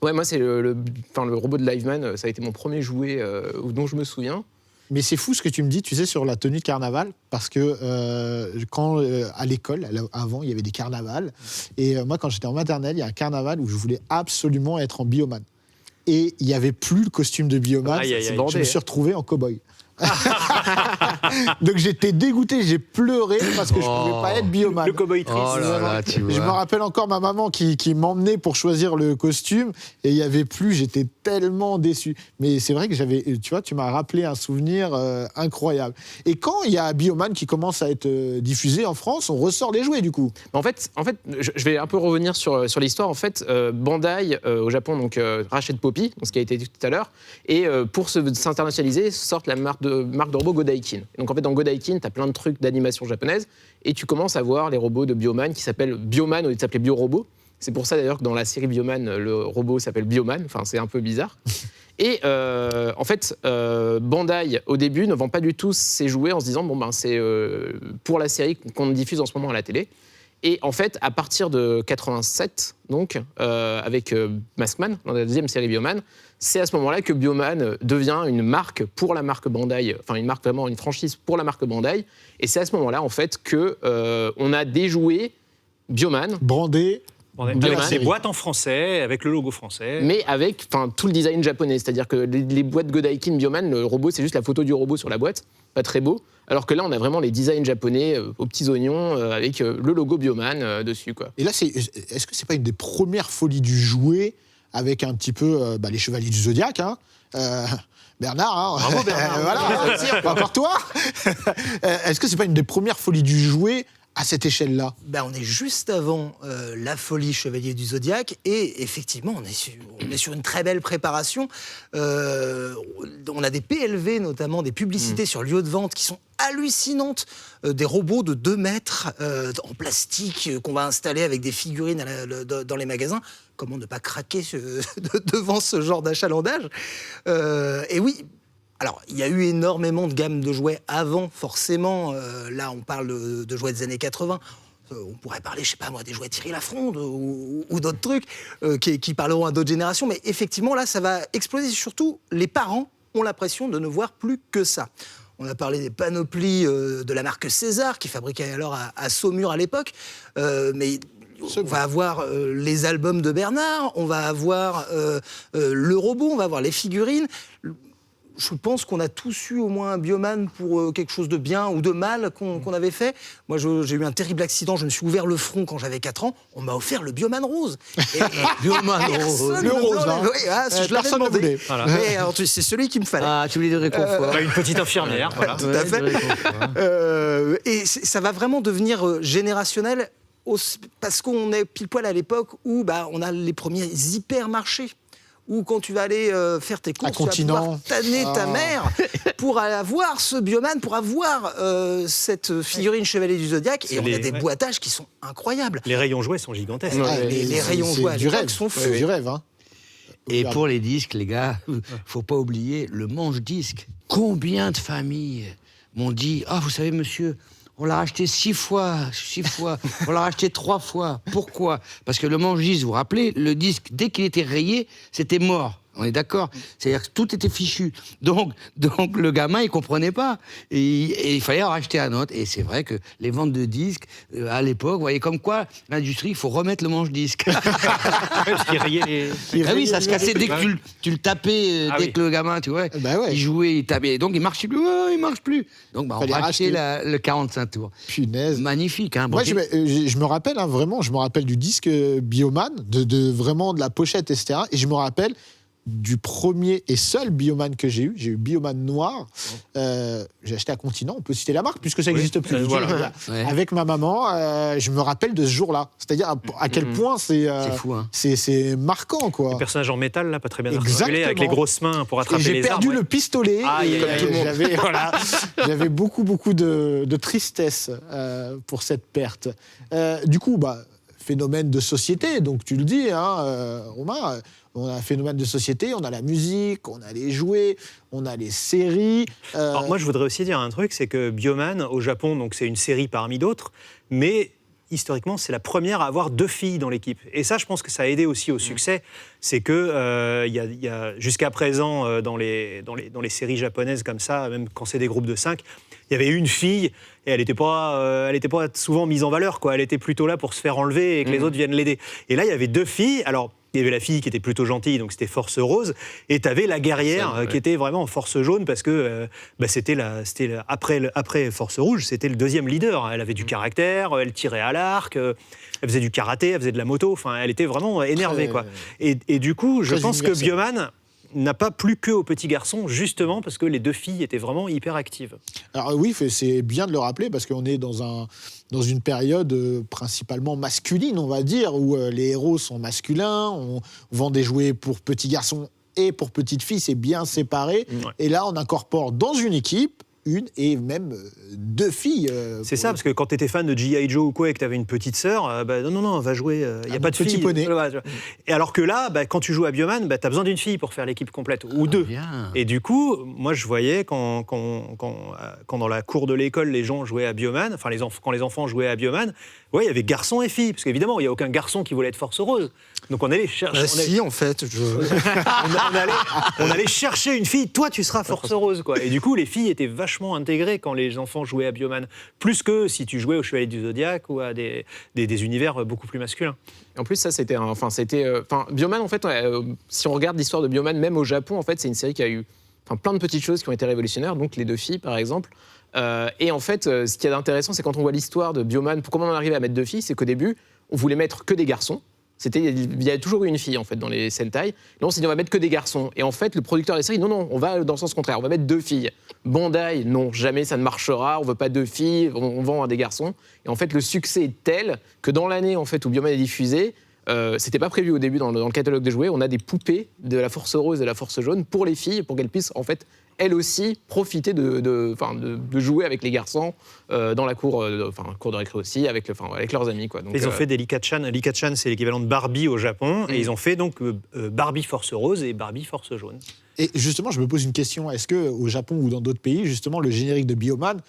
moi c'est le robot de Liveman, ça a été mon premier jouet dont je me souviens. Mais c'est fou ce que tu me dis, tu sais, sur la tenue de carnaval, parce que quand à l'école, avant, il y avait des carnavals. Et moi, quand j'étais en maternelle, il y a un carnaval où je voulais absolument être en Bioman. Et il n'y avait plus le costume de Bioman. Aïe, aïe, aïe. Je me suis retrouvé en cow-boy. Donc j'étais dégoûté, j'ai pleuré parce que je ne pouvais pas être Bioman. Le cow-boy triste. Oh là là, tu vois. Je me rappelle encore ma maman qui m'emmenait pour choisir le costume et il n'y avait plus, j'étais tellement déçu. Mais c'est vrai que tu m'as rappelé un souvenir incroyable. Et quand il y a Bioman qui commence à être diffusé en France, on ressort les jouets du coup. En fait, je vais un peu revenir sur l'histoire. En fait, Bandai au Japon rachète Poppy, ce qui a été dit tout à l'heure, et pour s'internationaliser, sortent la marque de robots Godaikin. Et donc en fait, dans Godaikin, tu as plein de trucs d'animation japonaise, et tu commences à voir les robots de Bioman qui s'appellent Bioman au lieu de s'appeler Bio-Robot. C'est pour ça d'ailleurs que dans la série Bioman, le robot s'appelle Bioman. Enfin, c'est un peu bizarre. Et en fait, Bandai, au début, ne vend pas du tout ses jouets en se disant c'est pour la série qu'on diffuse en ce moment à la télé. Et en fait, à partir de 87, donc, avec Maskman, dans la deuxième série Bioman, c'est à ce moment-là que Bioman devient une marque pour la marque Bandai, enfin une marque vraiment, une franchise pour la marque Bandai. Et c'est à ce moment-là, en fait, que on a des jouets Bioman. Brandé. Avec des boîtes en français, avec le logo français. Mais avec tout le design japonais. C'est-à-dire que les boîtes Godaikin Bioman, le robot, c'est juste la photo du robot sur la boîte. Pas très beau. Alors que là, on a vraiment les designs japonais aux petits oignons avec le logo Bioman dessus, quoi. Et là, est-ce que c'est pas une des premières folies du jouet avec un petit peu les chevaliers du Zodiaque, hein Bernard, hein. Bravo Bernard. Voilà, encore toi. Est-ce que c'est pas une des premières folies du jouet à cette échelle-là? On est juste avant la folie Chevalier du Zodiaque et effectivement, on est sur une très belle préparation. On a des PLV, notamment des publicités sur lieu de vente qui sont hallucinantes. Des robots de 2 mètres en plastique qu'on va installer avec des figurines dans les magasins. Comment ne pas craquer devant ce genre d'achalandage? Et oui. Alors, il y a eu énormément de gammes de jouets avant, forcément. Là, on parle de jouets des années 80. On pourrait parler, je sais pas moi, des jouets Thierry Lafronde ou d'autres trucs qui parleront à d'autres générations. Mais effectivement, là, ça va exploser. Surtout, les parents ont l'impression de ne voir plus que ça. On a parlé des panoplies de la marque César, qui fabriquait alors à Saumur à l'époque. Mais on va avoir les albums de Bernard, on va avoir le robot, on va avoir les figurines. Je pense qu'on a tous eu au moins un Bioman pour quelque chose de bien ou de mal qu'on avait fait. Moi, j'ai eu un terrible accident. Je me suis ouvert le front quand j'avais 4 ans. On m'a offert le Bioman rose. Bioman rose. Le rose, hein. Oui, je l'avais Personne ne demandé. voulait. Voilà. Mais, alors, c'est celui qui me fallait. Ah, tu voulais du réconfort. Une petite infirmière, voilà. Tout à fait. Et ça va vraiment devenir générationnel. parce qu'on est pile poil à l'époque où on a les premiers hypermarchés. Ou quand tu vas aller faire tes courses, tu vas pouvoir tanner ta mère pour avoir ce Bioman, pour avoir cette figurine Chevalier du Zodiaque. Et on a des boîtages qui sont incroyables. Les rayons jouets sont gigantesques. Les rayons jouets à l'époque sont fous. C'est du rêve, hein. Et pour les disques, les gars, faut pas oublier le manche-disque. Combien de familles m'ont dit « Ah, vous savez, monsieur, on l'a racheté 6 fois, on l'a racheté 3 fois. Pourquoi ? Parce que le manche-disque, vous vous rappelez, le disque, dès qu'il était rayé, c'était mort. On est d'accord ? C'est-à-dire que tout était fichu. Donc le gamin, il comprenait pas. Et il fallait en racheter un autre. Et c'est vrai que les ventes de disques, à l'époque, vous voyez, comme quoi, l'industrie, il faut remettre le manche-disque. Parce qu'il rayait les... Ah oui, ça se cassait dès que tu le tapais, dès que le gamin, tu vois, il jouait, il tapait. Donc il marchait plus, il marche plus. Donc on rachetait le 45 tours. Punaise. Magnifique, hein. Moi, je me rappelle, hein, vraiment, je me rappelle du disque Bioman, vraiment de la pochette, etc. Et je me rappelle du premier et seul Bioman que j'ai eu Bioman noir. J'ai acheté à Continent, on peut citer la marque, puisque ça n'existe plus. Voilà. Avec ma maman, je me rappelle de ce jour-là. C'est-à-dire à quel point c'est fou, hein. C'est marquant, quoi. Le personnage en métal, là, pas très bien Exactement. articulé, avec les grosses mains pour attraper les arbres. J'ai perdu le pistolet. Aïe. J'avais beaucoup de tristesse pour cette perte. Du coup, phénomène de société, donc tu le dis, hein, Romain. On a un phénomène de société, on a la musique, on a les jouets, on a les séries. Alors moi, je voudrais aussi dire un truc, c'est que Bioman, au Japon, donc c'est une série parmi d'autres, mais historiquement, c'est la première à avoir 2 filles dans l'équipe. Et ça, je pense que ça a aidé aussi au succès. C'est que y a jusqu'à présent, dans les séries japonaises comme ça, même quand c'est des groupes de 5, il y avait une fille et elle n'était pas souvent mise en valeur, quoi. Elle était plutôt là pour se faire enlever et que les autres viennent l'aider. Et là, il y avait 2 filles. Alors, il y avait la fille qui était plutôt gentille, donc c'était Force Rose, et tu avais la guerrière qui était vraiment en Force Jaune, parce que après Force Rouge, c'était le 2e leader. Elle avait du caractère, elle tirait à l'arc, elle faisait du karaté, elle faisait de la moto, enfin, elle était vraiment énervée, quoi. Et du coup, je pense que Bioman n'a pas plu qu'aux petits garçons, justement parce que les 2 filles étaient vraiment hyper actives. Alors oui, c'est bien de le rappeler, parce qu'on est dans une période principalement masculine, on va dire, où les héros sont masculins, on vend des jouets pour petits garçons et pour petites filles, c'est bien séparé. Ouais. Et là, on incorpore dans une équipe 1 et même 2 filles. C'est ça, parce que quand tu étais fan de G.I. Joe ou quoi et que tu avais une petite sœur, non, va jouer, il n'y a pas de petit fille. Poney. Et alors que là, quand tu joues à Bioman, tu as besoin d'une fille pour faire l'équipe complète, ou 2. Bien. Et du coup, moi je voyais quand dans la cour de l'école, les gens jouaient à Bioman, enfin quand les enfants jouaient à Bioman, il y avait garçons et filles, parce qu'évidemment, il n'y a aucun garçon qui voulait être Force Rose. Donc on allait chercher... Si, en fait. on allait chercher une fille, toi tu seras Force Rose, quoi. Et du coup, les filles étaient vachement intégrées quand les enfants jouaient à Bioman, plus que si tu jouais au Chevalier du Zodiaque ou à des univers beaucoup plus masculins. En plus, ça, Bioman, en fait, si on regarde l'histoire de Bioman, même au Japon, en fait, c'est une série qui a eu plein de petites choses qui ont été révolutionnaires, donc les 2 filles, par exemple. Et en fait, ce qui est intéressant, c'est quand on voit l'histoire de Bioman, comment on est arrivé à mettre 2 filles, c'est qu'au début, on voulait mettre que des garçons. Il y a toujours eu une fille, en fait, dans les Sentai. Là, on s'est dit, on va mettre que des garçons. Et en fait, le producteur des séries, non, on va dans le sens contraire. On va mettre 2 filles. Bandai, non, jamais ça ne marchera. On veut pas 2 filles. On vend à des garçons. Et en fait, le succès est tel que dans l'année, en fait, où Bioman est diffusé, c'était pas prévu au début dans le catalogue de jouets. On a des poupées de la Force Rose et de la Force Jaune pour les filles, pour qu'elles puissent, en fait, elles aussi profiter de jouer avec les garçons dans la cour de récré aussi, avec leurs amis, quoi. Donc, ils ont fait des Licachan. Licachan, c'est l'équivalent de Barbie au Japon, et ils ont fait donc Barbie Force Rose et Barbie Force Jaune. Et justement, je me pose une question, est-ce qu'au Japon ou dans d'autres pays, justement, le générique de Bioman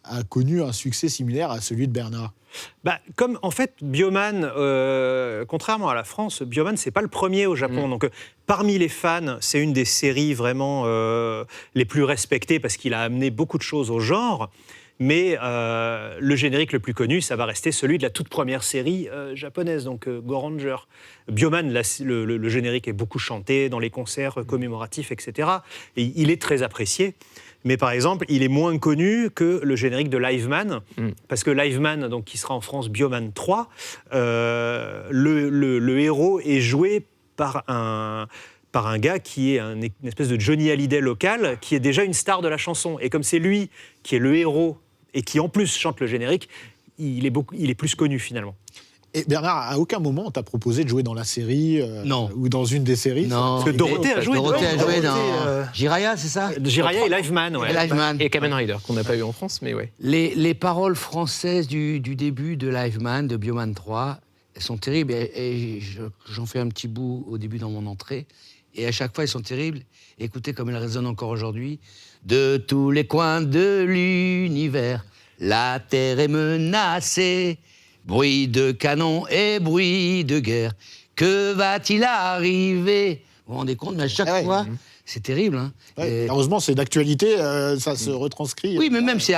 a connu un succès similaire à celui de Bernard? Comme en fait Bioman, contrairement à la France, Bioman c'est pas le premier au Japon. Donc parmi les fans, c'est une des séries vraiment les plus respectées parce qu'il a amené beaucoup de choses au genre. Mais le générique le plus connu, ça va rester celui de la toute première série japonaise, donc Go Ranger. Bioman, le générique est beaucoup chanté dans les concerts commémoratifs, etc. Et il est très apprécié. Mais par exemple, il est moins connu que le générique de Liveman, parce que Liveman, donc, qui sera en France Bioman 3, le héros est joué par un gars qui est une espèce de Johnny Hallyday local, qui est déjà une star de la chanson. Et comme c'est lui qui est le héros et qui en plus chante le générique, il est plus connu finalement. Et Bernard, à aucun moment on t'a proposé de jouer dans la série Non. ou dans une des séries? Non. Parce que Dorothée a joué Dorothée a joué dans Dorothée, Jiraya, c'est ça? Jiraya et Liveman, ouais. Liveman. Et Kamen Rider, qu'on n'a pas eu en France, mais ouais. Les paroles françaises du début de Liveman, de Bioman 3, elles sont terribles. Et j'en fais un petit bout au début dans mon entrée. Et à chaque fois, elles sont terribles. Écoutez comme elles résonnent encore aujourd'hui. De tous les coins de l'univers, la terre est menacée. Bruit de canon et bruit de guerre. Que va-t-il arriver? Vous vous rendez compte? Mais à chaque fois, c'est terrible. Hein. Ouais, heureusement, c'est d'actualité, ça se retranscrit. Oui, mais même ces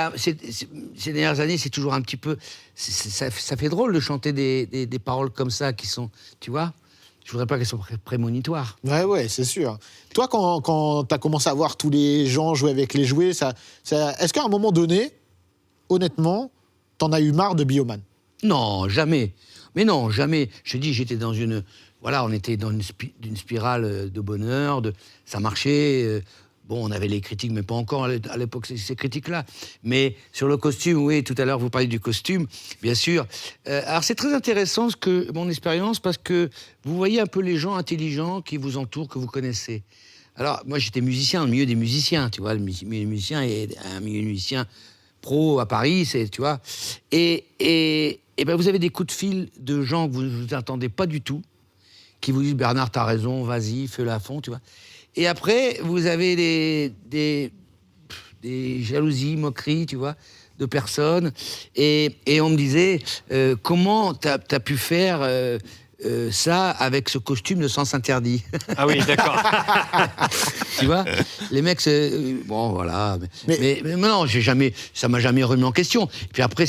dernières années, c'est toujours un petit peu... ça fait drôle de chanter des paroles comme ça qui sont... Tu vois? Je voudrais pas qu'elles soient prémonitoires. Ouais, c'est sûr. Toi, quand tu as commencé à voir tous les gens jouer avec les jouets, est-ce qu'à un moment donné, honnêtement, t'en as eu marre de Bioman? Non, jamais. Mais non, jamais. Je te dis, j'étais dans une... Voilà, on était dans une spirale de bonheur, ça marchait... Bon, on avait les critiques, mais pas encore à l'époque, ces critiques-là. Mais sur le costume, oui, tout à l'heure, vous parliez du costume, bien sûr. Alors, c'est très intéressant, mon expérience, parce que vous voyez un peu les gens intelligents qui vous entourent, que vous connaissez. Alors, moi, j'étais musicien, dans le milieu des musiciens, tu vois. Le milieu des musiciens est un milieu de musiciens pro à Paris, tu vois. Et ben, vous avez des coups de fil de gens que vous ne attendez pas du tout, qui vous disent « Bernard, t'as raison, vas-y, fais-le à fond », tu vois. Et après, vous avez des jalousies, moqueries, tu vois, de personnes. Et on me disait, comment t'as pu faire ça avec ce costume de sens interdit? Ah oui, d'accord. Tu vois, les mecs, bon, voilà. Mais non, ça m'a jamais remis en question. Puis après,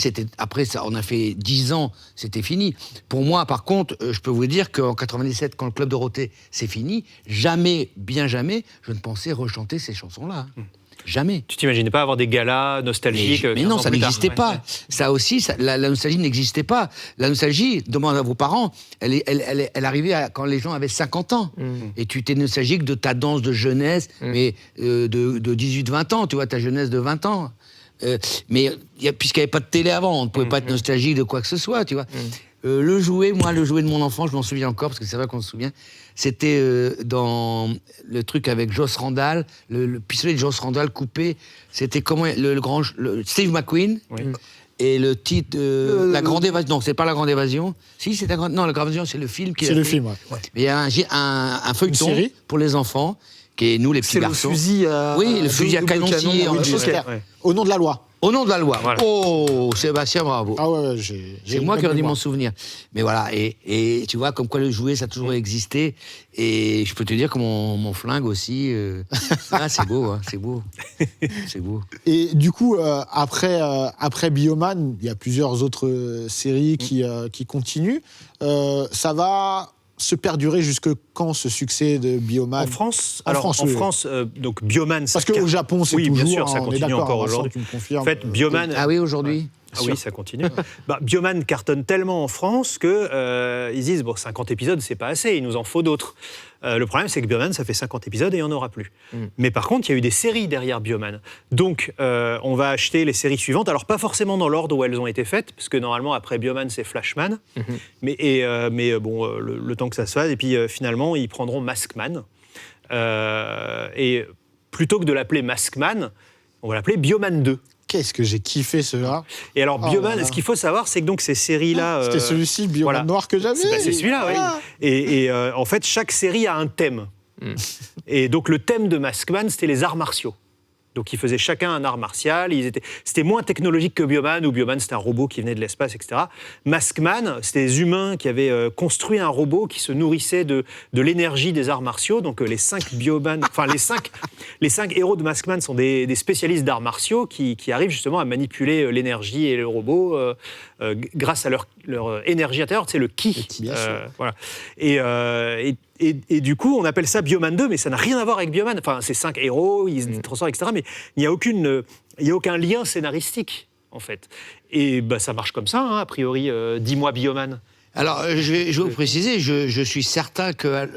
on a fait 10 ans, c'était fini. Pour moi, par contre, je peux vous dire qu'en 97, quand le Club Dorothée c'est fini, jamais, bien jamais, je ne pensais rechanter ces chansons-là. Jamais. Tu t'imaginais pas avoir des galas nostalgiques? Mais non, ça n'existait pas. Ouais. Ça aussi, la nostalgie n'existait pas. La nostalgie, demande à vos parents, elle arrivait quand les gens avaient 50 ans. Et tu étais nostalgique de ta danse de jeunesse, mais de 18-20 ans, tu vois, ta jeunesse de 20 ans. Mais puisqu'il n'y avait pas de télé avant, on ne pouvait pas être nostalgique de quoi que ce soit, tu vois. Le jouet de mon enfant, je m'en souviens encore, parce que c'est vrai qu'on se souvient, c'était dans le truc avec Joss Randall, le pistolet de Joss Randall coupé, c'était comment Steve McQueen, et le titre, La Grande Évasion, non, c'est pas La Grande Évasion, si, c'est La Grande Évasion, c'est le film qui C'est le film, ouais. Mais il y a un feuilleton série pour les enfants, qui est nous les petits garçons. C'est le fusil à... Oui, le fusil à canon tiré en Winchester. Au nom de la loi. Au nom de la loi. Voilà. Oh, Sébastien, bravo. Ah ouais, C'est moi qui redis mon souvenir. Mais voilà, et tu vois, comme quoi le jouet, ça a toujours existé. Et je peux te dire que mon flingue aussi, c'est beau, hein, c'est beau. C'est beau. Et du coup, après Bioman, il y a plusieurs autres séries qui continuent. Ça va se perdurer jusque quand, ce succès de Bioman? En France, En France, donc Bioman... Parce qu'au Japon, c'est toujours... Oui, bien sûr, ça on est continue d'accord, encore Vincent, aujourd'hui. tu me confirmes. En fait, Bioman... Ah oui, aujourd'hui? Ah oui, ça continue. Bioman cartonne tellement en France que ils disent, bon, 50 épisodes, c'est pas assez, il nous en faut d'autres. Le problème, c'est que Bioman, ça fait 50 épisodes et il n'y en aura plus. Mais par contre, il y a eu des séries derrière Bioman. Donc, on va acheter les séries suivantes. Alors, pas forcément dans l'ordre où elles ont été faites, parce que normalement, après Bioman, c'est Flashman. Mais bon, le temps que ça se fasse. Et puis, finalement, ils prendront Maskman. Et plutôt que de l'appeler Maskman, on va l'appeler Bioman 2. Qu'est-ce que j'ai kiffé cela. Et alors, Bioman, là là. ce qu'il faut savoir, c'est que donc, ces séries-là... C'était celui-ci, Bioman noir, que j'avais. C'est celui-là, oui. Et en fait, chaque série a un thème. Et donc, le thème de Maskman, c'était les arts martiaux. Donc, ils faisaient chacun un art martial. C'était moins technologique que Bioman, où Bioman, c'était un robot qui venait de l'espace, etc. Maskman, c'était des humains qui avaient construit un robot qui se nourrissait de l'énergie des arts martiaux. Donc, les 5 Bioman... Enfin, les 5 héros de Maskman sont des spécialistes d'arts martiaux qui arrivent justement à manipuler l'énergie et le robot grâce à leur énergie intérieure, c'est le ki. Bien sûr. Voilà. Et du coup, on appelle ça Bioman 2, mais ça n'a rien à voir avec Bioman. Enfin, c'est 5 héros, ils se transforment, etc. Mais il n'y a aucun lien scénaristique, en fait. Et ça marche comme ça, hein, a priori. Dis-moi Bioman. Alors, je vais vous préciser, je suis certain que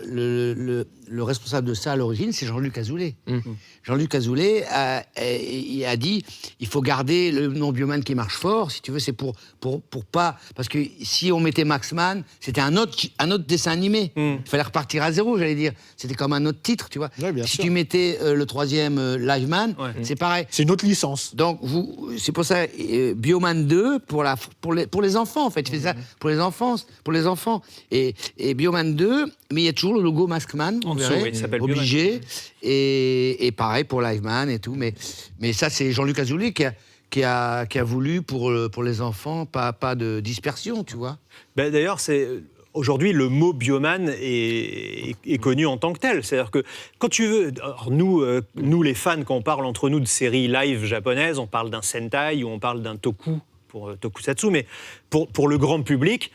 le responsable de ça à l'origine, c'est Jean-Luc Azoulay. Jean-Luc Azoulay il a dit il faut garder le nom Bioman qui marche fort, si tu veux, c'est pour pas. Parce que si on mettait Max Mann, c'était un autre dessin animé. Il fallait repartir à zéro, j'allais dire. C'était comme un autre titre, tu vois. Ouais, bien si sûr. tu mettais le troisième Live Man, c'est pareil. C'est une autre licence. Donc, c'est pour ça, Bioman 2, pour les enfants, en fait. Je fais ça pour les enfants. Et Bioman 2, mais il y a toujours le logo Maskman, En dessous, oui, il s'appelle obligé. Et pareil pour Liveman et tout. Mais ça, c'est Jean-Luc Azoulay qui a voulu pour les enfants, pas de dispersion, tu vois. Ben, d'ailleurs, aujourd'hui, le mot bioman est connu en tant que tel. C'est-à-dire que quand tu veux... Alors nous, les fans, quand on parle entre nous de séries live japonaises, on parle d'un Sentai ou on parle d'un Toku, pour Tokusatsu, mais pour le grand public...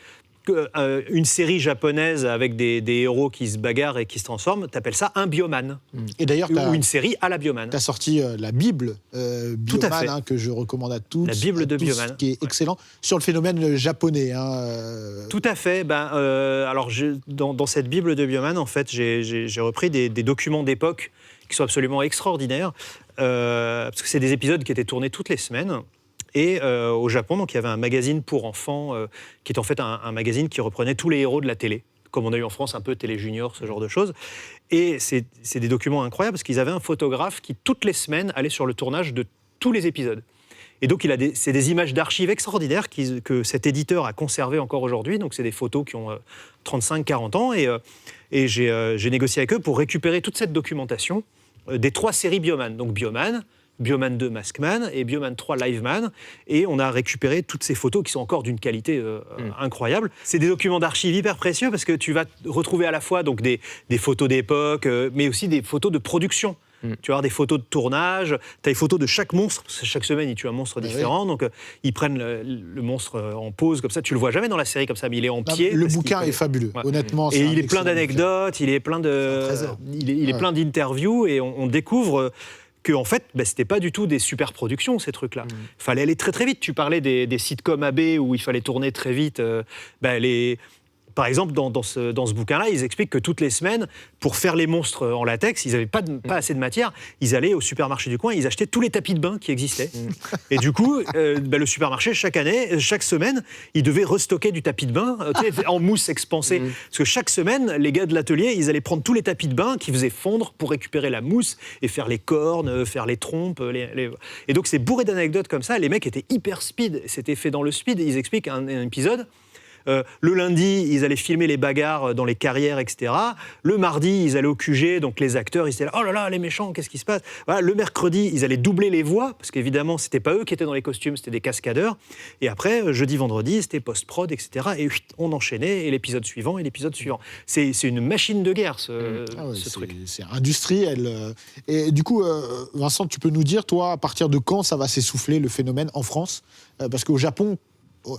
une série japonaise avec des héros qui se bagarrent et qui se transforment, t'appelles ça un bioman. Et d'ailleurs, Ou une série à la bioman. tu as sorti la Bible Tout à fait. Bioman, que je recommande à tous. La Bible de Bioman. Qui est excellent sur le phénomène japonais. Tout à fait. Alors, dans cette Bible de Bioman, en fait, j'ai repris des documents d'époque qui sont absolument extraordinaires, parce que c'est des épisodes qui étaient tournés toutes les semaines. Et au Japon, donc, il y avait un magazine pour enfants qui est en fait un magazine qui reprenait tous les héros de la télé, comme on a eu en France un peu Télé Junior, ce genre de choses. Et c'est des documents incroyables parce qu'ils avaient un photographe qui, toutes les semaines, allait sur le tournage de tous les épisodes. Et donc, c'est des images d'archives extraordinaires que cet éditeur a conservées encore aujourd'hui. Donc, c'est des photos qui ont 35-40 ans. Et j'ai négocié avec eux pour récupérer toute cette documentation des 3 séries Bioman. Donc, Bioman 2 Maskman et Bioman 3 Liveman. Et on a récupéré toutes ces photos qui sont encore d'une qualité incroyable. C'est des documents d'archives hyper précieux parce que tu vas retrouver à la fois donc, des photos d'époque, mais aussi des photos de production. Tu vas avoir des photos de tournage, tu as les photos de chaque monstre, parce que chaque semaine ils tuent un monstre différent, donc ils prennent le monstre en pause comme ça, tu le vois jamais dans la série comme ça, mais il est en pied. Le bouquin est fabuleux, honnêtement. Et il est plein d'anecdotes, il est plein plein d'interviews, et on découvre que en fait, c'était pas du tout des super productions, ces trucs-là. Il fallait aller très très vite. Tu parlais des sitcoms AB où il fallait tourner très vite. Par exemple, dans ce bouquin-là, ils expliquent que toutes les semaines, pour faire les monstres en latex, ils n'avaient pas assez de matière. Ils allaient au supermarché du coin, ils achetaient tous les tapis de bain qui existaient. Et du coup, le supermarché, chaque semaine, il devait restocker du tapis de bain en mousse expansée. Parce que chaque semaine, les gars de l'atelier, ils allaient prendre tous les tapis de bain qu'ils faisaient fondre pour récupérer la mousse et faire les cornes, faire les trompes. Et donc, c'est bourré d'anecdotes comme ça. Les mecs étaient hyper speed. C'était fait dans le speed. Ils expliquent un épisode. Le lundi, ils allaient filmer les bagarres dans les carrières, etc. Le mardi, ils allaient au QG, donc les acteurs, ils étaient là, oh là là, les méchants, qu'est-ce qui se passe ? Voilà, le mercredi, ils allaient doubler les voix, parce qu'évidemment, c'était pas eux qui étaient dans les costumes, c'était des cascadeurs. Et après, jeudi, vendredi, c'était post-prod, etc. Et on enchaînait, et l'épisode suivant, et l'épisode suivant. C'est une machine de guerre, ce truc. C'est industriel. Et du coup, Vincent, tu peux nous dire, toi, à partir de quand ça va s'essouffler, le phénomène, en France ? Parce qu'au Japon,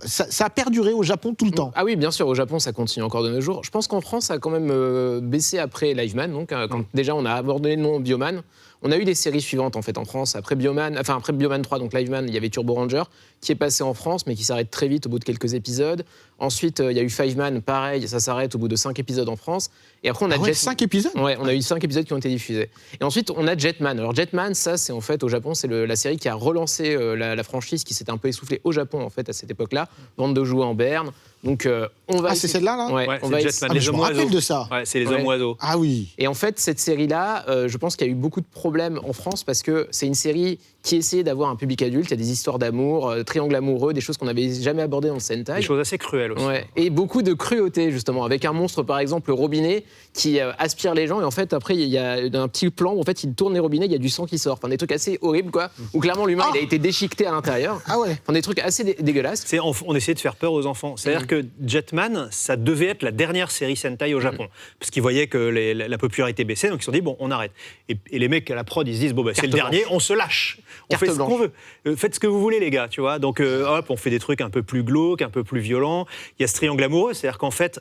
ça a perduré au Japon tout le temps. Ah oui, bien sûr, au Japon, ça continue encore de nos jours. Je pense qu'en France, ça a quand même baissé après Liveman. Donc, quand déjà on a abandonné le nom Bioman, on a eu des séries suivantes en fait en France. Après Bioman 3, donc Liveman, il y avait Turbo Ranger qui est passé en France, mais qui s'arrête très vite au bout de quelques épisodes. Ensuite, il y a eu Fiveman, pareil, ça s'arrête au bout de 5 épisodes en France. Et après, on a 5 épisodes ? Ouais, on a eu 5 épisodes qui ont été diffusés. Et ensuite, on a Jetman. Alors Jetman, ça, c'est en fait au Japon, c'est la série qui a relancé la franchise qui s'était un peu essoufflée au Japon en fait à cette époque-là. Bande de jouets en berne. Donc on va. Ah, c'est celle-là, là ? Ouais, on c'est va Jetman, Ah, mais les je me hommes rappelle oiseaux. de ça. Ouais, c'est les hommes oiseaux. Ah oui. Et en fait, cette série-là, je pense qu'il y a eu beaucoup de problèmes en France parce que c'est une série qui essayait d'avoir un public adulte. Il y a des histoires d'amour, triangles amoureux, des choses qu'on n'avait jamais abordées dans le Sentai. Des choses assez cruelles aussi. Ouais. Et beaucoup de cruauté, justement, avec un monstre, par exemple, le robinet, qui aspire les gens. Et en fait, après, il y a un petit plan où en fait, il tourne les robinets, il y a du sang qui sort. Enfin, des trucs assez horribles, quoi. Où clairement, l'humain, il a été déchiqueté à l'intérieur. Ah ouais. Enfin, des trucs assez dégueulasses. On essayait de faire peur aux enfants. C'est-à-dire que Jetman, ça devait être la dernière série Sentai au Japon. Parce qu'ils voyaient que la popularité baissait, donc ils se sont dit, bon, on arrête. Et les mecs, la prod, ils se disent, bon, bah, c'est le Carte dernier, on se lâche. On Carte fait ce qu'on blanche. veut. Faites ce que vous voulez, les gars, tu vois. Donc, hop, on fait des trucs un peu plus glauques, un peu plus violents. Il y a ce triangle amoureux, c'est-à-dire qu'en fait,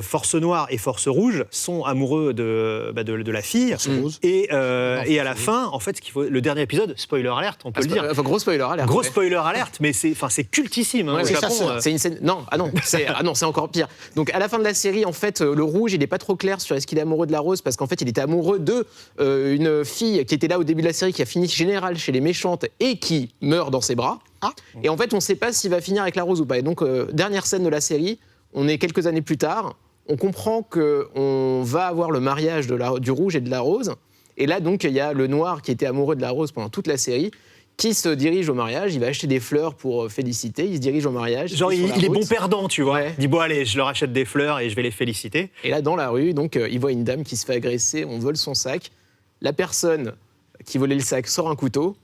Force Noire et Force Rouge sont amoureux de la fille. Rose. Et à la fin, en fait, le dernier épisode, spoiler alerte, on peut le dire. Enfin, gros spoiler alert. Gros ouais. spoiler alerte, mais c'est cultissime. Hein, Ouais, au c'est Japon, C'est une scène. Non, c'est encore pire. Donc à la fin de la série, en fait, le rouge, il n'est pas trop clair sur est-ce qu'il est amoureux de la rose, parce qu'en fait, il était amoureux de une fille qui était là au début de la série, qui a fini générale chez les méchantes et qui meurt dans ses bras. Et en fait, on ne sait pas s'il va finir avec la rose ou pas. Et donc, dernière scène de la série, on est quelques années plus tard, on comprend qu'on va avoir le mariage du rouge et de la rose. Et là, donc, il y a le noir qui était amoureux de la rose pendant toute la série, qui se dirige au mariage, il va acheter des fleurs pour féliciter, il se dirige au mariage. Genre, il est bon perdant, tu vois. Ouais. Il dit, bon, allez, je leur achète des fleurs et je vais les féliciter. Et là, dans la rue, donc, il voit une dame qui se fait agresser, on vole son sac. La personne qui volait le sac sort un couteau,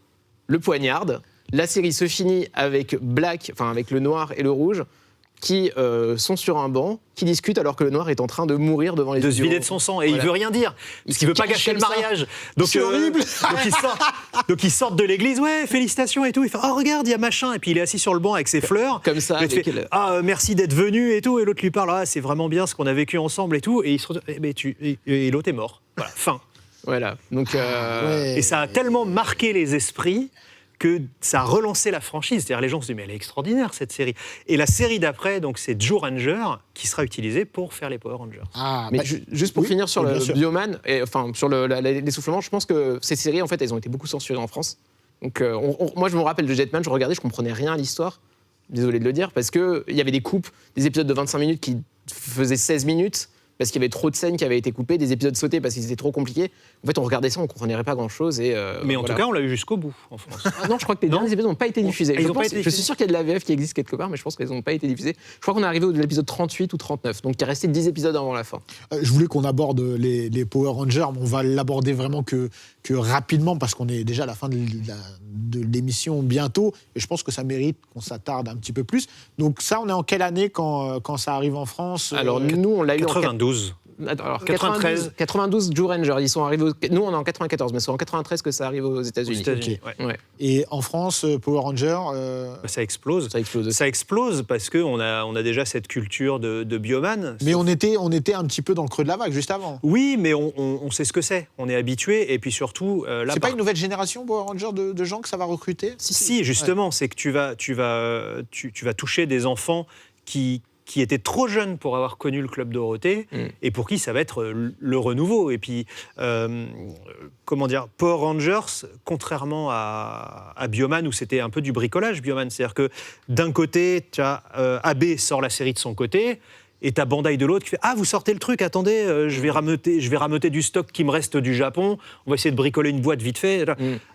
le poignarde. La série se finit avec avec le noir et le rouge, qui sont sur un banc, qui discutent alors que le noir est en train de mourir devant les yeux. De se vider de son sang. Et Voilà. il veut rien dire. Parce qu'il veut pas gâcher le comme ça. mariage. Donc, C'est horrible. Donc ils sortent de l'église. Ouais, félicitations et tout. Il fait, oh, regarde, il y a machin. Et puis il est assis sur le banc avec ses fleurs. Comme ça, Et il avec fait, le- merci d'être venu et tout. Et l'autre lui parle, c'est vraiment bien ce qu'on a vécu ensemble et tout. Et il se retrouve, et l'autre est mort. Voilà, fin. Voilà. Donc, Ouais. Et ça a tellement marqué les esprits que ça a relancé la franchise. C'est-à-dire les gens se disent, mais elle est extraordinaire cette série. Et la série d'après, donc c'est Joe Ranger qui sera utilisée pour faire les Power Rangers. Ah, mais bah, juste pour oui, finir sur oui, le bien sûr. Bioman, enfin sur l'essoufflement, je pense que ces séries, en fait, elles ont été beaucoup censurées en France. Donc, moi, je me rappelle de Jetman, je regardais, je comprenais rien à l'histoire. Désolé de le dire, parce qu'il y avait des coupes, des épisodes de 25 minutes qui faisaient 16 minutes, parce qu'il y avait trop de scènes qui avaient été coupées, des épisodes sautés parce qu'ils étaient trop compliqués. En fait, on regardait ça, on comprenait pas grand-chose. Mais en voilà. tout cas, on l'a eu jusqu'au bout en France. Ah non, je crois que les derniers épisodes n'ont pas été diffusés. Ah, ils Je ont pas pense- été je diffusés. suis sûr qu'il y a de la VF qui existe quelque part, mais je pense qu'elles n'ont pas été diffusées. Je crois qu'on est arrivé à l'épisode 38 ou 39, donc il est resté 10 épisodes avant la fin. Je voulais qu'on aborde les Power Rangers, mais on va l'aborder vraiment que rapidement parce qu'on est déjà à la fin de l'émission bientôt et je pense que ça mérite qu'on s'attarde un petit peu plus. Donc ça, on est en quelle année quand ça arrive en France Alors nous, on l'a eu en 92. Alors, 93. 92 Joe Ranger, ils sont arrivés. Nous, on est en 94, mais c'est en 93 que ça arrive aux Aux États-Unis. États-Unis, Ok. ouais. Ouais, Et en France, Power Rangers, Ça explose. ça explose. Ça explose parce qu'on a déjà cette culture de bioman. mais on était un petit peu dans le creux de la vague juste avant. Oui, mais on sait ce que c'est. On est habitué. Et puis surtout, là, C'est pas une nouvelle génération Power Rangers de gens que ça va recruter Si, justement, c'est que tu vas toucher des enfants qui étaient trop jeunes pour avoir connu le Club Dorothée et pour qui ça va être le renouveau. Et puis, comment dire, Power Rangers, contrairement à Bioman, où c'était un peu du bricolage, Bioman, c'est-à-dire que d'un côté, tu as AB sort la série de son côté, et t'as Bandai de l'autre qui fait « Ah, vous sortez le truc, attendez, je vais rameuter du stock qui me reste du Japon, on va essayer de bricoler une boîte vite fait. »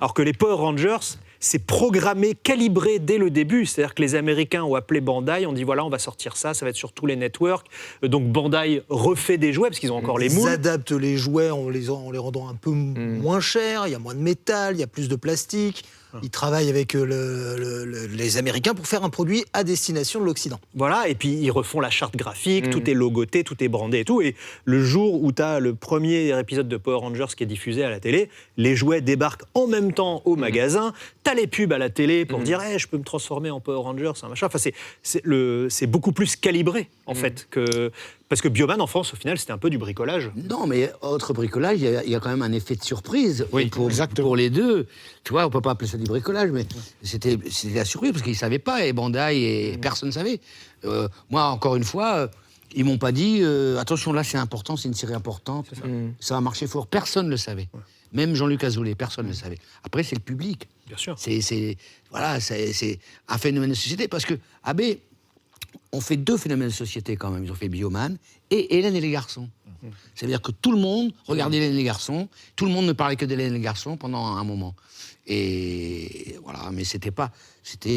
Alors que les Power Rangers, c'est programmé, calibré dès le début. C'est-à-dire que les Américains ont appelé Bandai, on dit « Voilà, on va sortir ça, ça va être sur tous les networks. » Donc Bandai refait des jouets, parce qu'ils ont encore les Ils moules. adaptent les jouets en les rendant un peu moins chers, il y a moins de métal, il y a plus de plastique. Ils travaillent avec les Américains pour faire un produit à destination de l'Occident. Voilà, et puis ils refont la charte graphique, tout est logoté, tout est brandé et tout. Et le jour où tu as le premier épisode de Power Rangers qui est diffusé à la télé, les jouets débarquent en même temps au magasin, tu as les pubs à la télé pour dire hey, « je peux me transformer en Power Rangers », un machin. Enfin, c'est beaucoup plus calibré, en fait, que... Parce que Bioman, en France, au final, c'était un peu du bricolage. Non, mais autre bricolage, il y a quand même un effet de surprise exactement. pour les deux. Tu vois, on peut pas appeler ça du bricolage, mais c'était la surprise parce qu'ils savaient pas, et Bandai, et personne ne savait. Moi, encore une fois, ils m'ont pas dit attention, là, c'est important, c'est une série importante, ça va marcher fort. Personne ne le savait. Même Jean-Luc Azoulay, personne ne le savait. Après, c'est le public. Bien sûr. C'est un phénomène de société parce que AB ont fait deux phénomènes de société quand même. Ils ont fait Bioman et Hélène et les garçons. C'est-à-dire que tout le monde regardait Hélène et les garçons, tout le monde ne parlait que d'Hélène et les garçons pendant un moment. Et voilà, mais c'était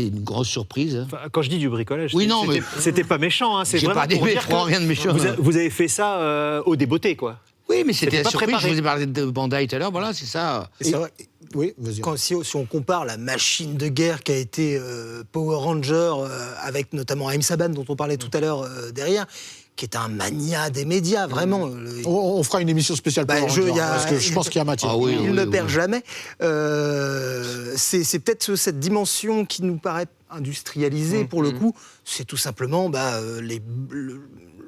une grosse surprise. Hein. Enfin, quand je dis du bricolage, Oui, non, mais- c'était pas méchant. Hein, c'est J'ai vraiment pas dit pour dire méchant, que rien de méchant. Vous avez fait ça au débeauté, quoi. Oui, mais c'était C'était la pas surprise. préparé. Je vous ai parlé de Bandai tout à l'heure, voilà, c'est ça. Et c'est vrai, Oui, vas-y. si on compare la machine de guerre qui a été Power Ranger, avec notamment Aim Saban, dont on parlait tout à l'heure derrière, qui est un mania des médias, vraiment. On fera une émission spéciale pour Power Rangers, parce que je pense qu'il y a matière. Ah oui, Il ne perd jamais. C'est peut-être cette dimension qui nous paraît industrialisée, pour le coup. C'est tout simplement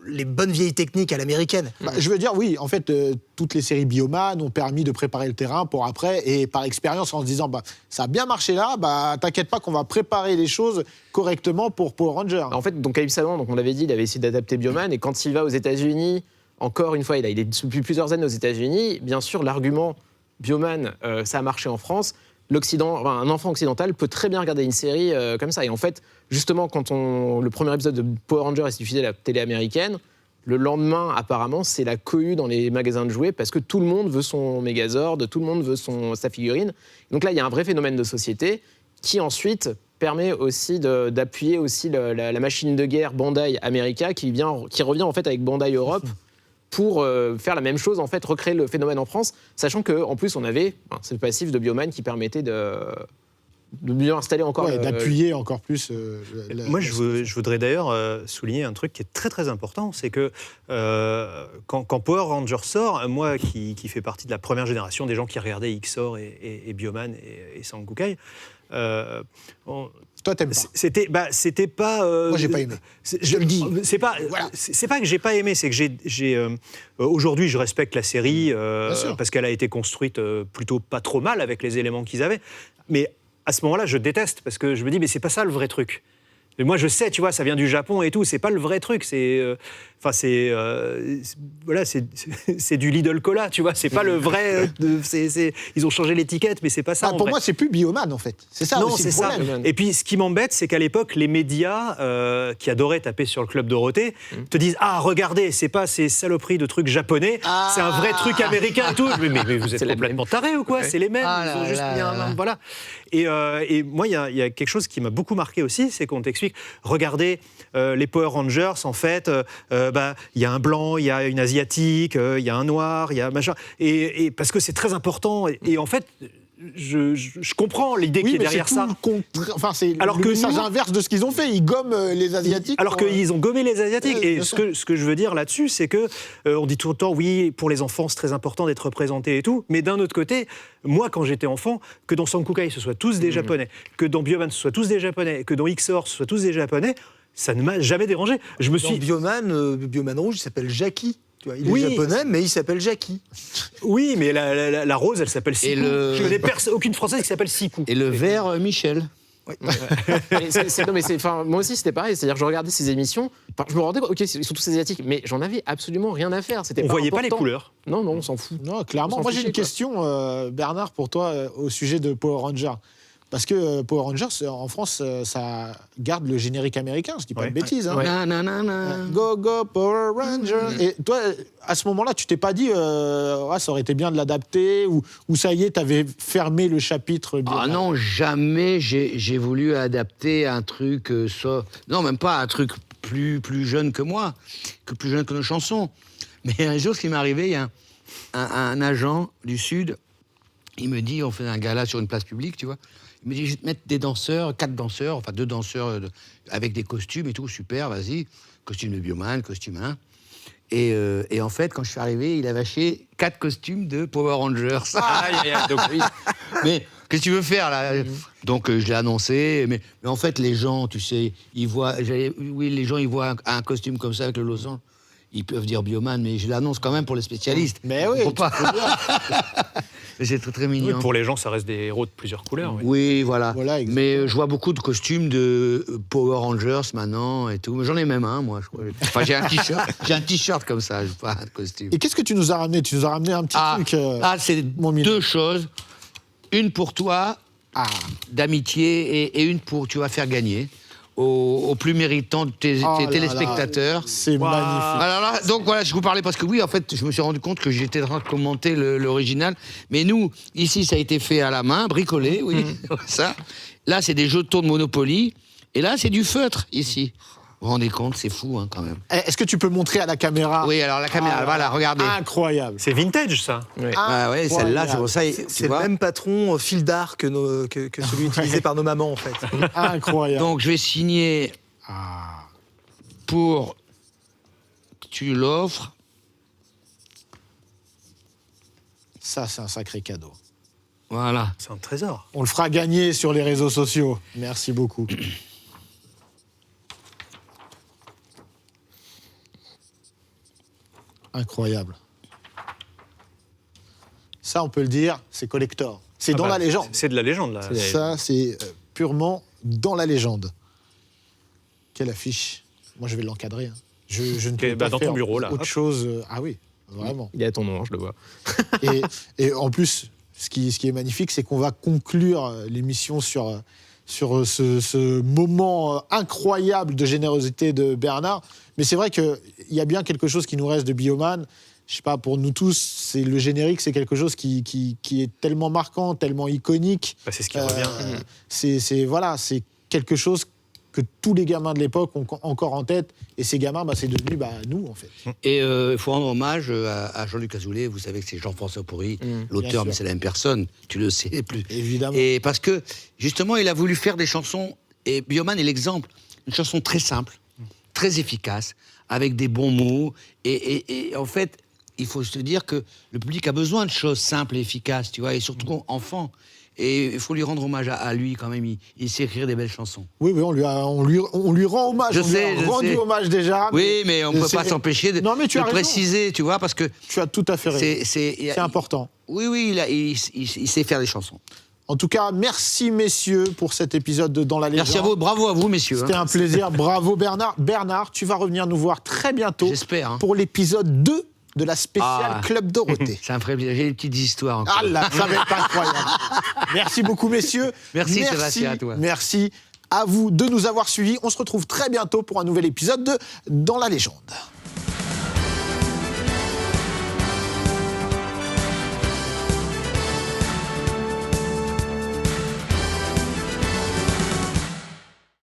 les bonnes vieilles techniques à l'américaine. Je veux dire, oui, en fait, toutes les séries Bioman ont permis de préparer le terrain pour après, et par expérience, en se disant, ça a bien marché là, t'inquiète pas qu'on va préparer les choses correctement pour Power Rangers. En fait, donc Khalif Saban, donc on l'avait dit, il avait essayé d'adapter Bioman, et quand il va aux États-Unis, encore une fois, il est depuis plusieurs années aux États-Unis, bien sûr, l'argument Bioman, ça a marché en France. Un enfant occidental peut très bien regarder une série comme ça. Et en fait, justement, quand le premier épisode de Power Rangers est diffusé à la télé américaine, le lendemain, apparemment, c'est la cohue dans les magasins de jouets parce que tout le monde veut son Megazord, tout le monde veut sa figurine. Donc là, il y a un vrai phénomène de société qui ensuite permet aussi d'appuyer aussi la machine de guerre Bandai America qui revient en fait avec Bandai Europe. Pour faire la même chose, en fait, recréer le phénomène en France, sachant qu'en plus, on avait ce passif de Bioman qui permettait de mieux installer encore... d'appuyer encore plus... Moi, je voudrais d'ailleurs souligner un truc qui est très très important, c'est que quand Power Rangers sort, moi qui fais partie de la première génération des gens qui regardaient Xor et Bioman et Sangokai, Toi, t'aimes pas. C'était pas. Moi, j'ai pas aimé. Je le dis. C'est pas que j'ai pas aimé, c'est que aujourd'hui, je respecte la série parce qu'elle a été construite plutôt pas trop mal avec les éléments qu'ils avaient. Mais à ce moment-là, je déteste parce que je me dis, mais c'est pas ça le vrai truc. Et moi, je sais, tu vois, ça vient du Japon et tout. C'est pas le vrai truc. C'est du Lidl Cola, tu vois. C'est pas le vrai. Ils ont changé l'étiquette, mais c'est pas ça. Pour moi, c'est plus Bioman en fait. C'est ça aussi le problème. Ça. Et puis, ce qui m'embête, c'est qu'à l'époque, les médias qui adoraient taper sur le Club Dorothée te disent, regardez, c'est pas ces saloperies de trucs japonais, c'est un vrai truc américain et tout. Mais vous êtes complètement tarés ou quoi? C'est les mêmes. Ils ont juste mis un voilà. Et moi, il y a quelque chose qui m'a beaucoup marqué aussi, c'est qu'on t'explique. Regardez, les Power Rangers, en fait, il y a un blanc, il y a une asiatique, il y a un noir, il y a machin. Et parce que c'est très important. Et en fait, je comprends l'idée qui est derrière ça. C'est le message inverse de ce qu'ils ont fait. Ils gomment les Asiatiques. Alors qu'ils ont gommé les Asiatiques. Et ce que je veux dire là-dessus, c'est que on dit tout le temps, oui, pour les enfants, c'est très important d'être représenté et tout. Mais d'un autre côté, moi, quand j'étais enfant, que dans Sangokai, ce soit tous des Japonais, que dans Bioman, ce soit tous des Japonais, que dans Xor, ce soit tous des Japonais, ça ne m'a jamais dérangé. Dans Bioman Rouge, il s'appelle Jackie. Il est japonais, mais il s'appelle Jackie. Oui, mais la rose, elle s'appelle Siku. Je connais aucune Française qui s'appelle Siku. Et le vert, Michel. Oui. Moi aussi, c'était pareil. C'est-à-dire que je regardais ces émissions, je me rendais compte, ils sont tous asiatiques, mais j'en avais absolument rien à faire. On voyait pas les couleurs. Non, on s'en fout. Non, clairement. Moi, j'ai une question, Bernard, pour toi, au sujet de Power Rangers. Parce que Power Rangers, en France, ça garde le générique américain, je dis pas de bêtises. Hein. Go, go, Power Rangers. Et toi, à ce moment-là, tu t'es pas dit, ça aurait été bien de l'adapter, ou ça y est, t'avais fermé le chapitre non, jamais j'ai voulu adapter un truc, non, même pas un truc plus jeune que moi, plus jeune que nos chansons. Mais un jour, ce qui m'est arrivé, il y a un agent du Sud, il me dit, on fait un gala sur une place publique, tu vois. Il me dit, je vais te mettre des danseurs, 4 danseurs, enfin 2 danseurs avec des costumes et tout, super, vas-y. Costume de Bioman, costume 1. Et en fait, quand je suis arrivé, il avait acheté 4 costumes de Power Rangers. Donc, oui. Mais qu'est-ce que tu veux faire, là? Donc, je l'ai annoncé. Mais en fait, les gens, tu sais, ils voient un costume comme ça avec le losange. Ils peuvent dire Bioman, mais je l'annonce quand même pour les spécialistes. Mais oui, c'est très, très mignon. Oui, pour les gens, ça reste des héros de plusieurs couleurs. Oui, voilà mais je vois beaucoup de costumes de Power Rangers maintenant et tout. J'en ai même un, moi, je crois. Enfin, j'ai un t-shirt comme ça, j'ai pas un costume. Et qu'est-ce que tu nous as ramené? Tu nous as ramené un petit truc. C'est 2 choses. Une pour toi, d'amitié, et une pour tu vas faire gagner. Aux plus méritants de tes téléspectateurs. C'est magnifique. Alors là, donc voilà, je vous parlais parce que oui, en fait, je me suis rendu compte que j'étais en train de commenter l'original. Mais nous, ici, ça a été fait à la main, bricolé, oui, ça. Là, c'est des jetons de Monopoly. Et là, c'est du feutre, ici. Vous vous rendez compte, c'est fou, hein, quand même. Est-ce que tu peux montrer à la caméra? Oui, alors la caméra, voilà, regardez. Incroyable. C'est vintage, ça. Ouais, celle-là, c'est pour ça. C'est le même patron fil d'art que celui utilisé par nos mamans, en fait. Incroyable. Donc, je vais signer pour tu l'offres. Ça, c'est un sacré cadeau. Voilà. C'est un trésor. On le fera gagner sur les réseaux sociaux. Merci beaucoup. Incroyable. Ça, on peut le dire, c'est collector. C'est dans la légende. C'est de la légende, là. Ça, c'est purement dans la légende. Quelle affiche. Moi, je vais l'encadrer. Hein. Je ne peux pas dans faire ton bureau, là. autre Hop. chose. Ah oui, vraiment. Il est à ton nom, je le vois. Et en plus, ce qui est magnifique, c'est qu'on va conclure l'émission sur ce moment incroyable de générosité de Bernard. Mais c'est vrai qu'il y a bien quelque chose qui nous reste de Bioman. Je sais pas, pour nous tous, c'est le générique, c'est quelque chose qui est tellement marquant, tellement iconique. Bah, c'est ce qui revient. C'est quelque chose que tous les gamins de l'époque ont encore en tête. Et ces gamins, c'est devenu nous, en fait. Et il faut rendre hommage à Jean-Luc Azoulay. Vous savez que c'est Jean-François Pourry, l'auteur, mais c'est la même personne. Tu le sais plus. Évidemment. Et parce que, justement, il a voulu faire des chansons, et Bioman est l'exemple, une chanson très simple, très efficace, avec des bons mots. Et en fait, il faut se dire que le public a besoin de choses simples et efficaces, tu vois, et surtout enfant. Et il faut lui rendre hommage à lui quand même. Il sait écrire des belles chansons. Oui, on lui rend hommage. Je on sais, lui a rendu hommage déjà. Oui, mais on ne peut pas s'empêcher de préciser, tu vois, parce que... Tu as tout à fait raison. C'est important. Oui, il sait faire des chansons. En tout cas, merci messieurs pour cet épisode de Dans la légende. Merci à vous, bravo à vous messieurs. C'était un plaisir, bravo Bernard. Bernard, tu vas revenir nous voir très bientôt. J'espère. Hein. Pour l'épisode 2 de la spéciale Club Dorothée. Ça me ferait plaisir, j'ai des petites histoires encore. Ah là, ça va être incroyable. Merci beaucoup messieurs. Merci Sébastien, à toi. Merci à vous de nous avoir suivis. On se retrouve très bientôt pour un nouvel épisode de Dans la légende.